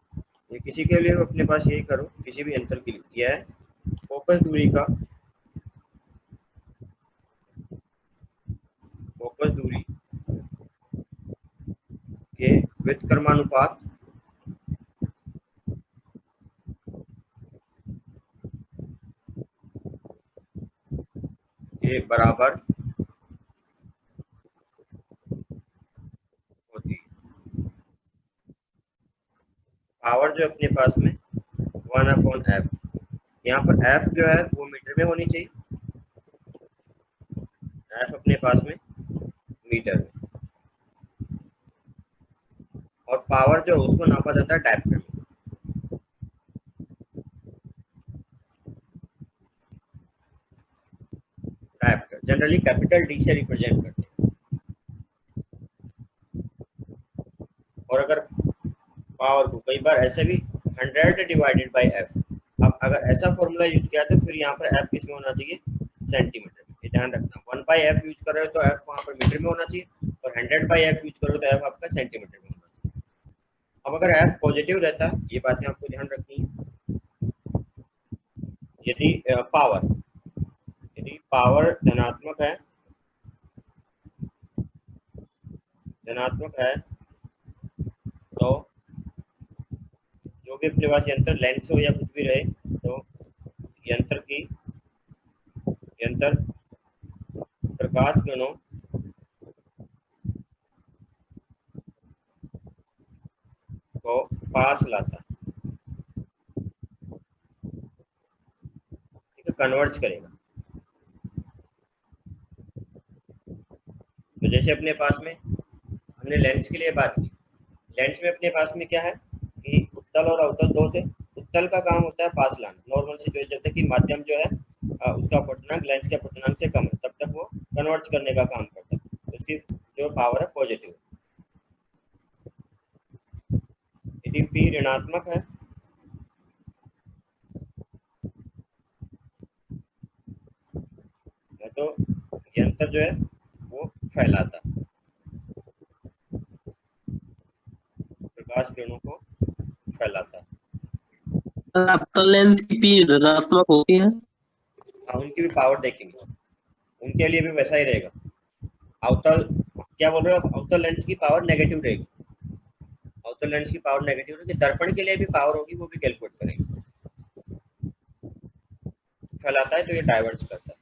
Speaker 1: ये किसी के लिए अपने पास यही करो किसी भी यंत्र के लिए, यह फोकस दूरी के व्युत्क्रमानुपात के बराबर होती है। पावर जो अपने पास में 1/f यहाँ पर एफ जो है वो मीटर में होनी चाहिए, एफ अपने पास में मीटर में, और पावर जो उसको नापा जाता है डायप्टर में। डायप्टर जनरली कैपिटल डी से रिप्रेजेंट करते हैं। और अगर पावर को कई बार ऐसे भी 100 डिवाइडेड बाय एफ, अब अगर ऐसा फॉर्मूला यूज किया तो फिर यहाँ पर एफ किसमें होना चाहिए, सेंटीमीटर में। ये ध्यान रखना, 1 बाय एफ यूज कर रहे हो तो एफ वहाँ पर मीटर में होना चाहिए, और 100 बाय एफ यूज करो तो एफ आपका सेंटीमीटर में होना चाहिए। अब अगर एफ पॉजिटिव रहता है, ये बातें आपको ध्यान रखनी है। यदि पावर धनात्मक है तो जो भी अपने पास यंत्र लेंस हो या कुछ भी रहे, तो यंत्र प्रकाश किरणों को पास लाता है, ठीक है, कन्वर्ज करेगा। तो जैसे अपने पास में हमने लेंस के लिए बात की, लेंस में अपने पास में क्या है कि उत्तल और अवतल दो थे। उत्तल का काम होता है पास लाना, नॉर्मल सिचुएशन जब तक कि माध्यम जो है उसका अपवर्तनांक लेंस के अपवर्तनांक से कम है, तब तक वो कन्वर्ज करने का काम करता है, तो उसकी जो पावर है पॉजिटिव। यदि P ऋणात्मक है तो यंत्र जो है वो फैलाता है, प्रकाश किरणों को फैलाता है।
Speaker 4: अवतल लेंस की पी ऋणात्मक होती है।
Speaker 1: हाँ, उनकी भी पावर देखेंगे, उनके लिए भी वैसा ही रहेगा। अवतल क्या बोल रहे हो, अवतल लेंस की पावर नेगेटिव रहेगी, अवतल लेंस की पावर नेगेटिव रहेगी। दर्पण के लिए भी पावर होगी, वो भी कैलकुलेट करेंगे। फैलाता है तो ये डाइवर्स करता है।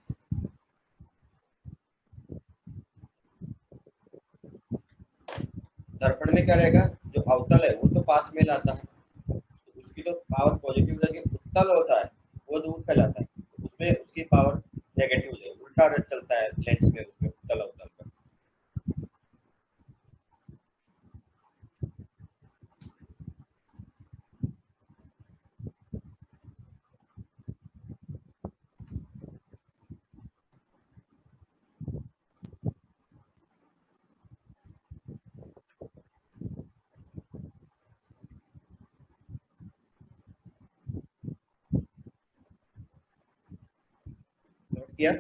Speaker 1: दर्पण में क्या रहेगा, जो अवतल है वो तो पास में लाता है, तो उसकी तो पावर पॉजिटिव रहेगी। उत्तल होता है वो दूर फैलाता है, तो उसमें उसकी पावर नेगेटिव हो जाएगी, उल्टा चलता है लेंस में, उसमें उत्तल अवतल का। नोट किया?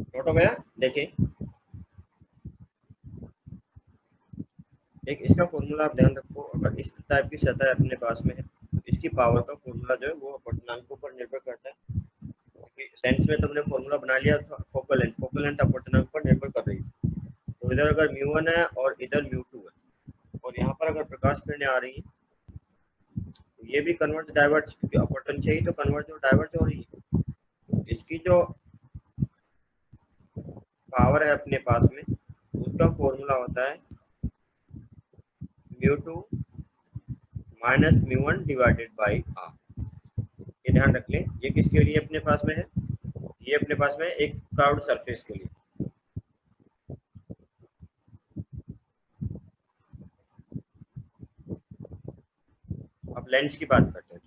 Speaker 1: नोट हो गया? देखिए एक इसका फॉर्मूला आप ध्यान रखो, अगर इस टाइप की सतह अपने पास में है तो इसकी पावर का फॉर्मूला जो है वो अपवर्तनांकों पर निर्भर करता है। लेंस में तुमने फॉर्मूला बना लिया था, फोकल लेंथ अपवर्तनांक पर निर्भर कर रही है। तो इधर अगर μ1 है और इधर μ2 है, और यहाँ पर अगर प्रकाश किरणें आ रही है तो ये भी कन्वर्ज डाइवर्ज, क्योंकि अपवर्तन चाहिए तो कन्वर्ज और डाइवर्ज हो रही है। तो इसकी जो पावर है अपने पास में, उसका फॉर्मूला होता है μ2 माइनस μ1 डिवाइडेड बाई r। ये ध्यान रख लें, ये किसके लिए अपने पास में है, ये अपने पास में एक कर्व्ड सरफेस के लिए। अब लेंस की बात करते हैं।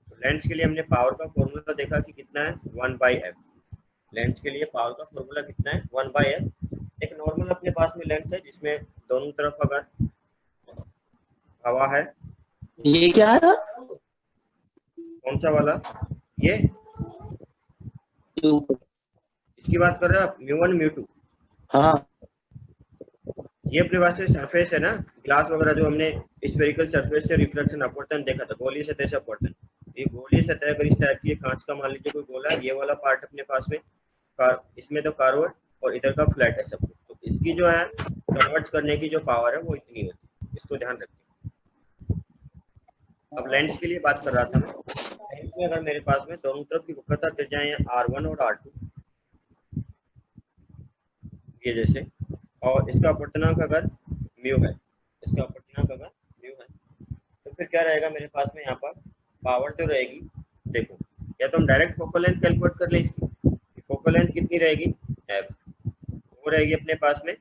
Speaker 1: तो लेंस के लिए हमने पावर का फॉर्मूला देखा कि कितना है, 1/f। लेंस के लिए पावर का फॉर्मूला कितना है, 1/f। एक नॉर्मल अपने पास में लेंस है जिसमें दोनों तरफ अगर हवा है,
Speaker 4: ये क्या है?
Speaker 1: कौन सा वाला, ये इसकी बात कर रहे हो आप, μ1 μ2।
Speaker 4: हाँ,
Speaker 1: ये अपने पास में सरफेस है ना, ग्लास वगैरह जो हमने स्फेरिकल सरफेस से रिफ्लेक्शन अपवर्तन देखा था, गोलीय सतह से अपवर्तन। ये गोलीय सतह अगर इस टाइप की कांच का मान लीजिए कोई गोला है, ये वाला पार्ट अपने पास में इसमें तो कार्वर्ड और इधर का फ्लैट है सब कुछ, तो इसकी जो है कन्वर्ट करने की जो पावर है वो इतनी होती है, इसको ध्यान रखिए। अब लेंस के लिए बात कर रहा था मैं। लेंस में अगर मेरे पास में दोनों तरफ की वक्रता त्रिज्याएं हैं R1 और R2, ये जैसे, और इसका अपवर्तनांक अगर म्यू है, इसका अपवर्तनांक अगर म्यू है, तो फिर क्या रहेगा मेरे पास में यहाँ पर पावर जो रहेगी, देखो, या तो हम डायरेक्ट फोकल लेंथ कैलकुलेट कर लें इसकी। फोकल लेंथ कितनी रहेगी, एफ, वो रहेगी अपने पास में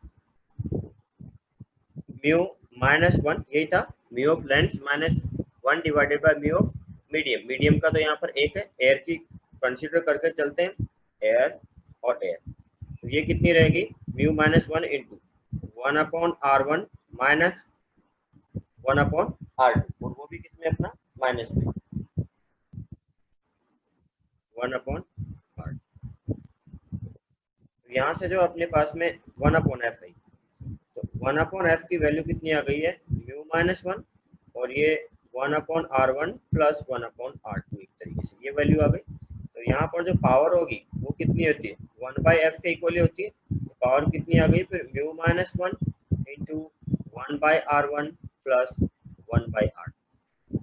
Speaker 1: म्यू माइनस वन, यही था, mu of lens minus one divided by mu of medium. Medium का तो यहाँ पर एक है, एयर की कंसीडर करके चलते हैं, एयर और एयर, तो ये कितनी रहेगी, mu minus one into one upon R1 minus one upon R2, और वो भी किसमें अपना माइनस में, वन अपॉन R2। तो यहाँ से जो अपने पास में वन अपॉन एफ है, तो वन अपॉन एफ की वैल्यू कितनी आ गई है, म्यू माइनस वन, और ये one upon R1 plus one upon R2, एक तरीके से ये वैल्यू आ गई। तो यहाँ पर जो पावर होगी वो कितनी होती है, वन बाई एफ के इक्वली होती है, तो पावर कितनी आ गई फिर, mu minus one into one by R1 plus one by R2।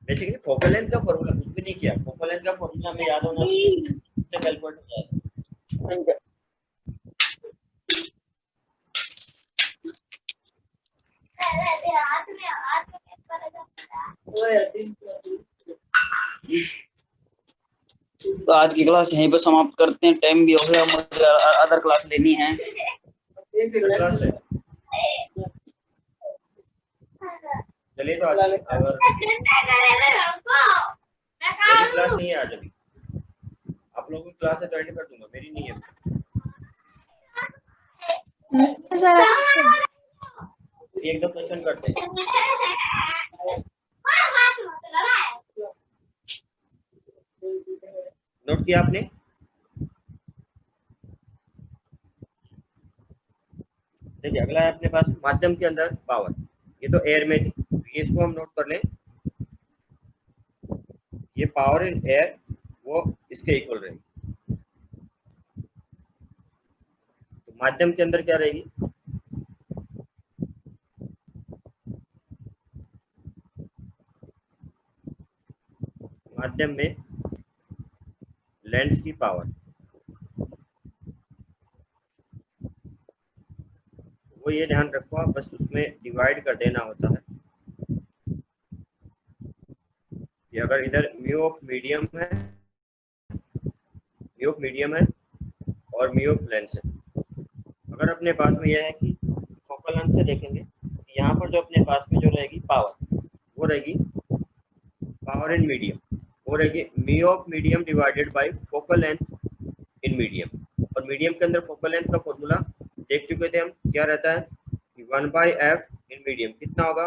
Speaker 1: Basically focal length का फॉर्मूला कुछ भी नहीं किया, फोकल लेंथ का फॉर्मूला हमें याद होना चाहिए, इससे कैलकुलेट हो जाएगा।
Speaker 8: तो आज की क्लास यहीं पर समाप्त करते हैं, टाइम भी हो गया, मुझे अदर क्लास लेनी है।
Speaker 1: क्लास है, चलिए तो आज अगर क्लास नहीं है आज, अभी आप लोगों की क्लास है तो एंड कर दूंगा, मेरी नहीं है। एक दो क्वेश्चन करते हैं। नोट किया आपने? देखिए अगला है अपने पास माध्यम के अंदर पावर, ये तो एयर में थी, ये इसको हम नोट कर लें, ये पावर इन एयर वो इसके इक्वल रहेगी। तो माध्यम के अंदर क्या रहेगी, माध्यम में लेंस की पावर, वो ये ध्यान रखो आप, बस उसमें डिवाइड कर देना होता है कि अगर इधर म्यू ऑफ मीडियम है, म्यू ऑफ मीडियम है और म्यू ऑफ लेंस है, अगर अपने पास में यह है कि फोकल लेंथ से देखेंगे, यहाँ पर जो अपने पास में जो रहेगी पावर, वो रहेगी पावर इन मीडियम, वो रहेगी mu of medium divided by focal length in medium. और मीडियम के अंदर फोकल लेंथ का फॉर्मूला देख चुके थे हम, क्या रहता है, one by F in medium कितना होगा,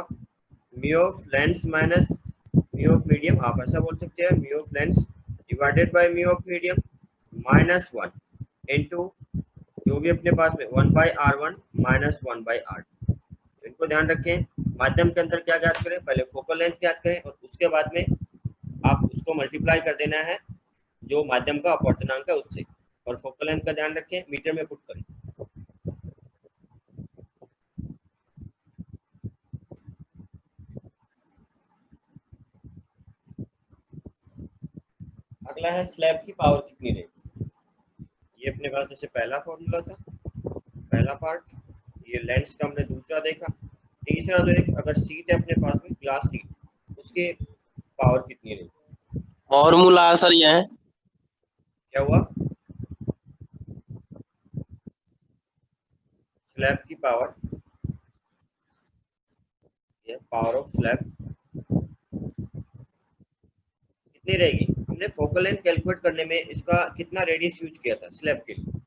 Speaker 1: mu of lens minus mu of medium, आप ऐसा बोल सकते हैं, mu of lens divided by mu of medium minus one into जो भी अपने पास में one by R1 minus one by R2। इनको ध्यान रखें, माध्यम के अंदर क्या ज्ञात करें, पहले फोकल लेंथ ज्ञात करें और उसके बाद में आप उसको मल्टीप्लाई कर देना है जो माध्यम का अपवर्तनांक है उससे, और फोकल लेंथ का ध्यान रखें मीटर में पुट करें। अगला है स्लैब की पावर कितनी रहेगी, ये अपने पास जैसे पहला फॉर्मूला था, पहला पार्ट, ये लेंस का हमने दूसरा देखा। तीसरा जो एक अगर सीट है अपने पास में ग्लास सीट, उसके पावर कितनी रहेगी,
Speaker 4: फॉर्मूला सर ये है,
Speaker 1: क्या हुआ, स्लैब की पावर, ये पावर ऑफ स्लैब कितनी रहेगी। हमने फोकल लेंथ कैलकुलेट करने में इसका कितना रेडियस यूज किया था स्लैब के लिए,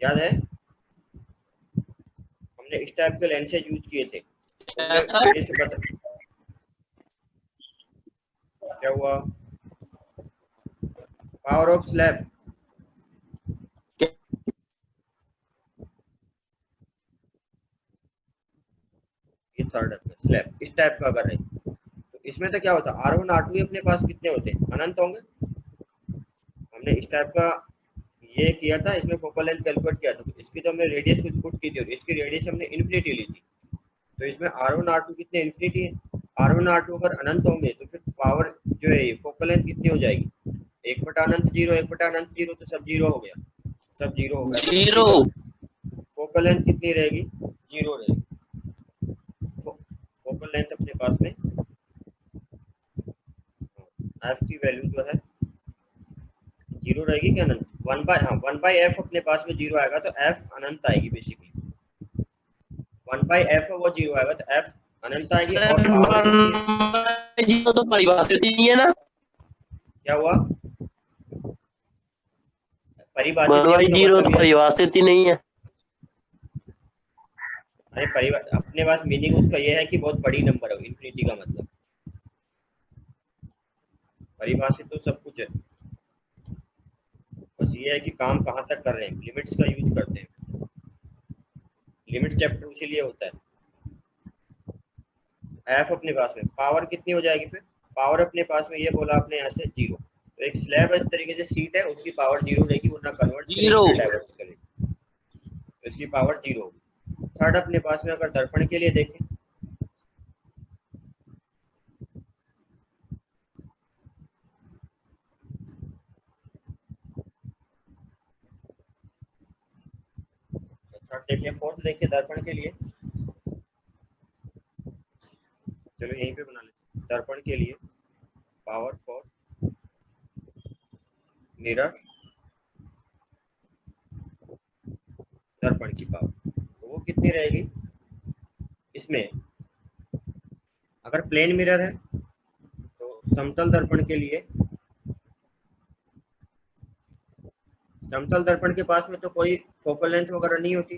Speaker 1: याद है, हमने इस टाइप के लेंसेज यूज किए थे, रेडियस बता, क्या हुआ, पावर ऑफ स्लैब, ये थर्ड स्लैब इस टाइप का अगर है तो इसमें तो क्या होता है, R1 R2 अपने पास कितने होते हैं, अनंत होंगे। हमने इस टाइप का ये किया था, इसमें फोकल लेंथ कैलकुलेट किया था, इसकी तो हमने रेडियस कुछ पुट की थी और इसकी रेडियस हमने इन्फिनिटी ली थी, तो इसमें R1 R2 कितने इन्फिनिटी है, R1 R2 अगर अनंत होंगे तो फिर पावर जो है फोकल लेंथ कितनी हो जाएगी? 1/अनंत 0, 1/अनंत 0, तो सब जीरो हो गया, सब जीरो हो गया।
Speaker 4: जीरो।
Speaker 1: फोकल लेंथ कितनी रहेगी? जीरो रहेगी। फोकल लेंथ अपने पास में एफ की वैल्यू जो है जीरो रहेगी क्या अनंत? 1/f अपने पास में जीरो आएगा तो एफ अनंत आएगी। बेसिकली 1/f है वो जीरो आएगा तो एफ अनंत आएगी। और
Speaker 4: सर
Speaker 1: पावर कितनी?
Speaker 4: जीरो तो परिभाषित ही नहीं है ना।
Speaker 1: क्या हुआ? परिभाषित है,
Speaker 4: भाई
Speaker 1: उसका
Speaker 4: जीरो
Speaker 1: मतलब
Speaker 4: तो
Speaker 1: ये
Speaker 4: परिभाषित ही नहीं है।
Speaker 1: अरे अपने पास मीनिंग उसका ये है कि बहुत बड़ी नंबर है इन्फिनिटी का मतलब। परिभाषित तो सब कुछ है, बस ये है कि काम कहाँ तक कर रहे हैं, लिमिट्स का यूज करते हैं। लिमिट चैप्टर इसीलिए होता है। एफ अपने पास में पावर कितनी हो जाएगी? फिर पावर अपने पास में ये बोला आपने यहाँ से जीरो, तो एक स्लैब इस तरीके से सीट है, उसकी पावर जीरो रहेगी, वो ना कन्वर्ट करेगी
Speaker 4: जीरो।
Speaker 1: ना डाइवर्ट करेगी, तो इसकी पावर जीरो होगी। थर्ड अपने पास में अगर दर्पण के लिए देखें, थर्ड देखिए, फोर्थ देखिए दर्पण के लिए। चलो यहीं पे बना लेते हैं। दर्पण के लिए पावर फॉर मिरर, दर्पण की पावर तो वो कितनी रहेगी? इसमें अगर प्लेन मिरर है तो समतल दर्पण के लिए, समतल दर्पण के पास में तो कोई फोकल लेंथ वगैरह नहीं होती,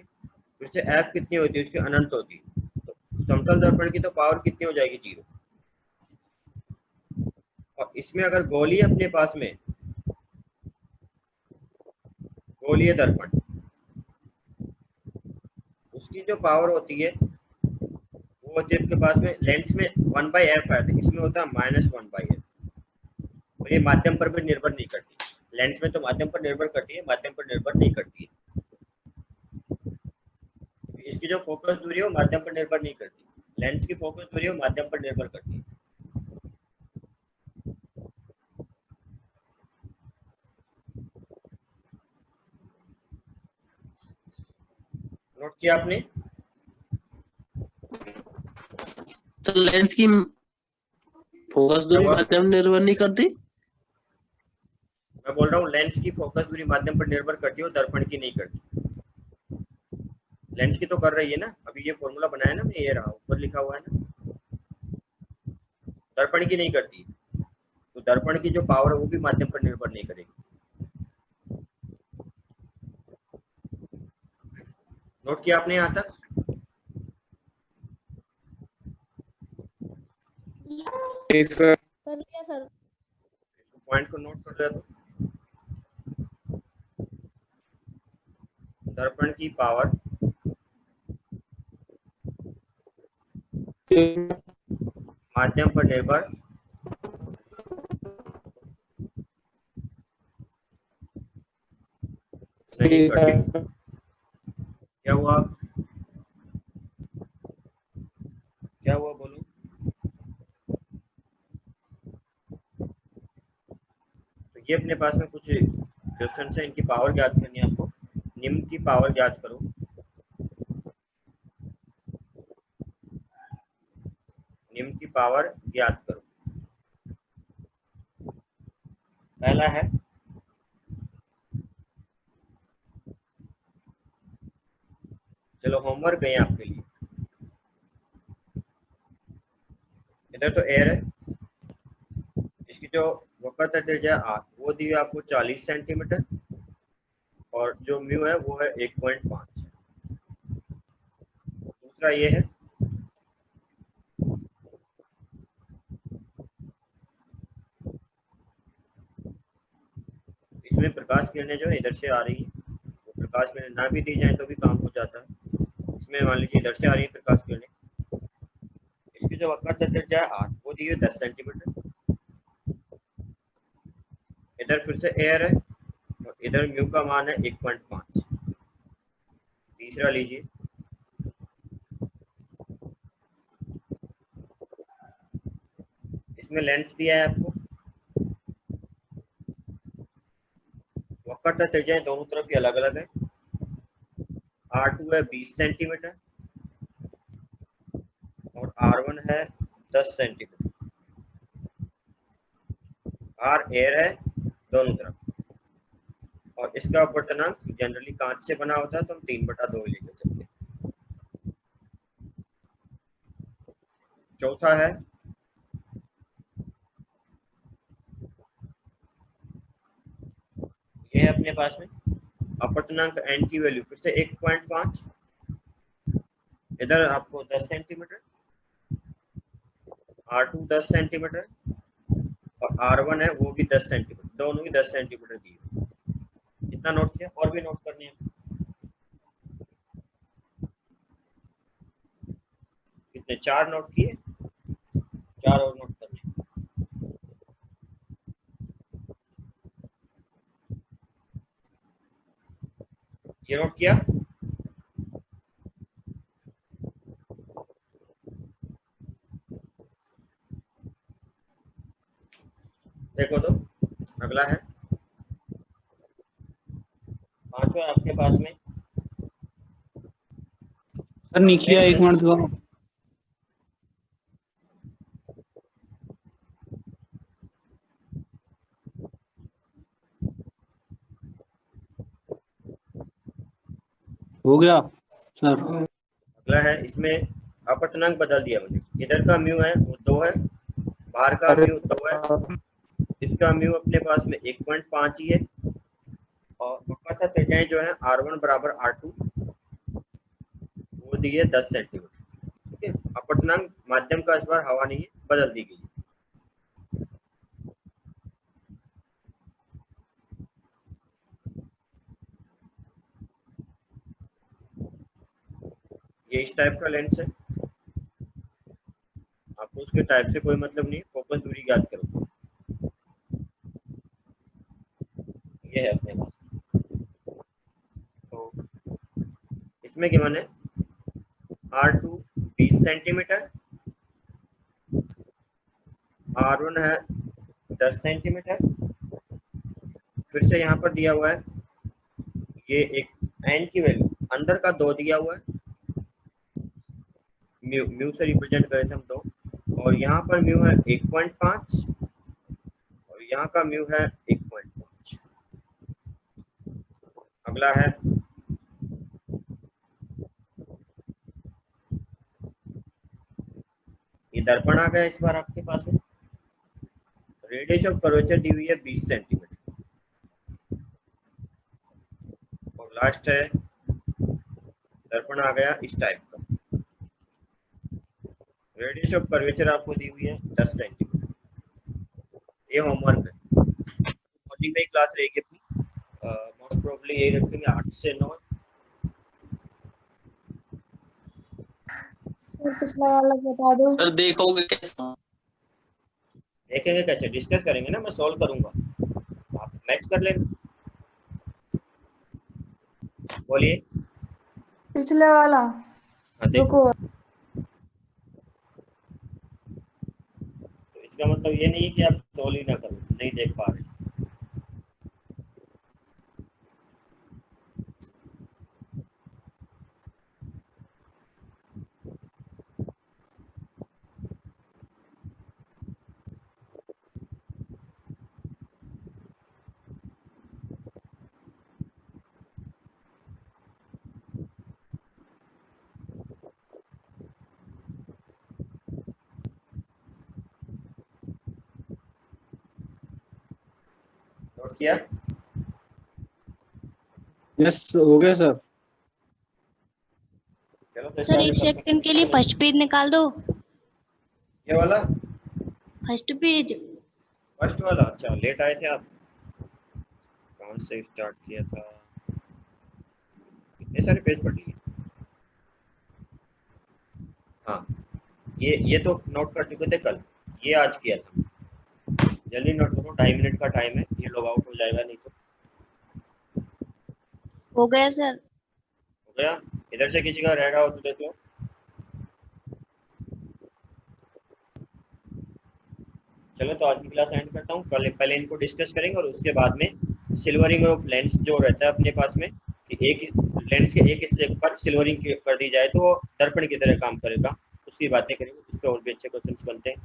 Speaker 1: फिर से एफ कितनी होती है? उसकी अनंत होती है। तो समतल दर्पण की तो पावर कितनी हो जाएगी? जीरो। और इसमें अगर गोलीय अपने पास में, गोलीय दर्पण, उसकी जो पावर होती है वो होती है आपके पास में, लेंस में 1/f आया था, इसमें होता है -1/f। और ये माध्यम पर भी निर्भर नहीं करती, लेंस में तो माध्यम पर निर्भर करती है, माध्यम पर निर्भर नहीं करती है। इसकी जो फोकस दूरी है वो माध्यम पर निर्भर नहीं करती, लेंस की फोकस दूरी है वो माध्यम पर निर्भर करती है। नोट किया आपने?
Speaker 4: तो लेंस की फोकस दूरी माध्यम निर्भर नहीं करती।
Speaker 1: मैं बोल रहा हूँ लेंस की फोकस दूरी माध्यम पर निर्भर करती है, दर्पण की नहीं करती। लेंस की तो कर रही है ना, अभी ये फॉर्मूला बनाया ना मैंने, ये रहा ऊपर लिखा हुआ है ना, दर्पण की नहीं करती। तो दर्पण की जो पावर है वो भी माध्यम पर निर्भर नहीं करेगी। नोट किया आपने यहाँ तक?
Speaker 7: कर लिया सर।
Speaker 1: पॉइंट को नोट कर लिया तो दर्पण की पावर माध्यम पर निर्भर नहीं करती। क्या हुआ? क्या हुआ बोलो? तो ये अपने पास में कुछ क्वेश्चन है, इनकी पावर ज्ञात करनी है आपको। निम्न की पावर ज्ञात करो। निम्न की पावर ज्ञात करो। पहला है चलो होमवर्क गए आपके लिए। इधर तो एयर है, इसकी जो वक्रता त्रिज्या आर वो दी है आपको 40 सेंटीमीटर, और जो म्यू है वो है 1.5। दूसरा ये है इसमें प्रकाश किरणें जो है इधर से आ रही है, वो प्रकाश किरणें ना भी दी जाए तो भी काम हो जाता है। इसमें मान लीजिए इधर से आ रही है प्रकाश किरणें, इसकी जो वक्रता त्रिज्या है आर वो दी है 10 सेंटीमीटर। इधर फिर से एयर है और इधर म्यू का मान है 1.5। तीसरा लीजिए, इसमें लेंस दिया है आपको, वक्र तथा त्रिज्याएं दोनों तरफ की अलग अलग है। R2 है 20 सेंटीमीटर और R1 है 10 सेंटीमीटर। R एयर है दोनों तरफ, और इसका अपवर्तनांक जनरली कांच से बना होता है तो हम 3/2 लेकर चलते हैं। चौथा है ये है अपने पास में अपवर्तनांक n की वैल्यू फिर से 1.5, इधर आपको 10 सेंटीमीटर, R2 10 सेंटीमीटर और R1 है वो भी 10 सेंटीमीटर, दोनों ही 10 सेंटीमीटर दिए। इतना नोट किया, और भी नोट करनी है। कितने? 4 नोट किए, 4 और नोट करने हैं। ये नोट किया। देखो तो अगला है पांचवा आपके पास में।
Speaker 3: सर नीचे 1 मिनट दो। हो गया सर।
Speaker 1: अगला है इसमें अपवर्तनांक बदल दिया मुझे, इधर का म्यू है वो 2 है, बाहर का म्यू 2 है, इसका म्यू अपने पास में 1.5 ही है, और वक्र तथा त्रिज्याएं जो है R1 बराबर R2 वो दी है 10 सेंटीमीटर। ठीक है, अपवर्तनांक माध्यम का इस बार हवा नहीं है, बदल दी गई है। ये इस टाइप का लेंस है, आपको उसके टाइप से कोई मतलब नहीं, फोकस दूरी याद करो। ये है अपने पास, तो इसमें क्या माने R2 20 सेंटीमीटर, R1 है 10 सेंटीमीटर, फिर से यहाँ पर दिया हुआ है ये एक n की वैल्यू, अंदर का 2 दिया हुआ है, म्यू से रिप्रेजेंट करे थे हम 2, और यहाँ पर म्यू है 1.5 और यहाँ का म्यू है 1.5। अगला है ये दर्पण आ गया इस बार आपके पास में, रेडियस ऑफ कर्वेचर दी हुई है 20 सेंटीमीटर, और लास्ट है दर्पण आ गया इस टाइप का, रेडियस ऑफ कर्वेचर आपको दी हुई है 10 सेंटीमीटर। ये होमवर्क है, मॉर्निंग में क्लास रहेगी अपनी, मोस्ट प्रोबेबली यही रखेंगे 8 से 9।
Speaker 2: पिछला वाला बता दो।
Speaker 4: सर देखोगे कैसे?
Speaker 1: देखेंगे कैसे, डिस्कस करेंगे ना, मैं सॉल्व करूंगा, आप मैच कर लेना। बोलिए।
Speaker 2: पिछले वाला
Speaker 1: हाँ देखो,
Speaker 2: रुको।
Speaker 1: तो इसका मतलब ये नहीं है कि आप सॉल्व ही ना करो, नहीं देख पा रहे। नोट किया?
Speaker 3: यस हो गया सर।
Speaker 1: चलो तो
Speaker 7: सर 1 सेकंड के लिए फर्स्ट पेज निकाल दो।
Speaker 1: ये वाला
Speaker 7: फर्स्ट पेज।
Speaker 1: फर्स्ट वाला, अच्छा लेट आए थे आप, कौन से स्टार्ट किया था, कितने सारे पेज पढ़ लिए। हाँ ये तो नोट कर चुके थे कल, ये आज किया था, जल्दी नोट करो, 2.5 मिनट का टाइम है, ये लॉग आउट हो जाएगा नहीं तो।
Speaker 7: हो गया सर।
Speaker 1: हो गया? इधर से किसी का रह रहा हो तो देख लो। चलो तो आज की क्लास एंड करता हूँ। कल पहले इनको डिस्कस करेंगे और उसके बाद में सिल्वरिंग ऑफ लेंस जो रहता है अपने पास में कि एक लेंस के एक हिस्से पर सिल्वरिंग कर दी जाए तो वो दर्पण की तरह काम करेगा, उसकी बातें करेंगे। उस पर और भी अच्छे क्वेश्चंस बनते हैं।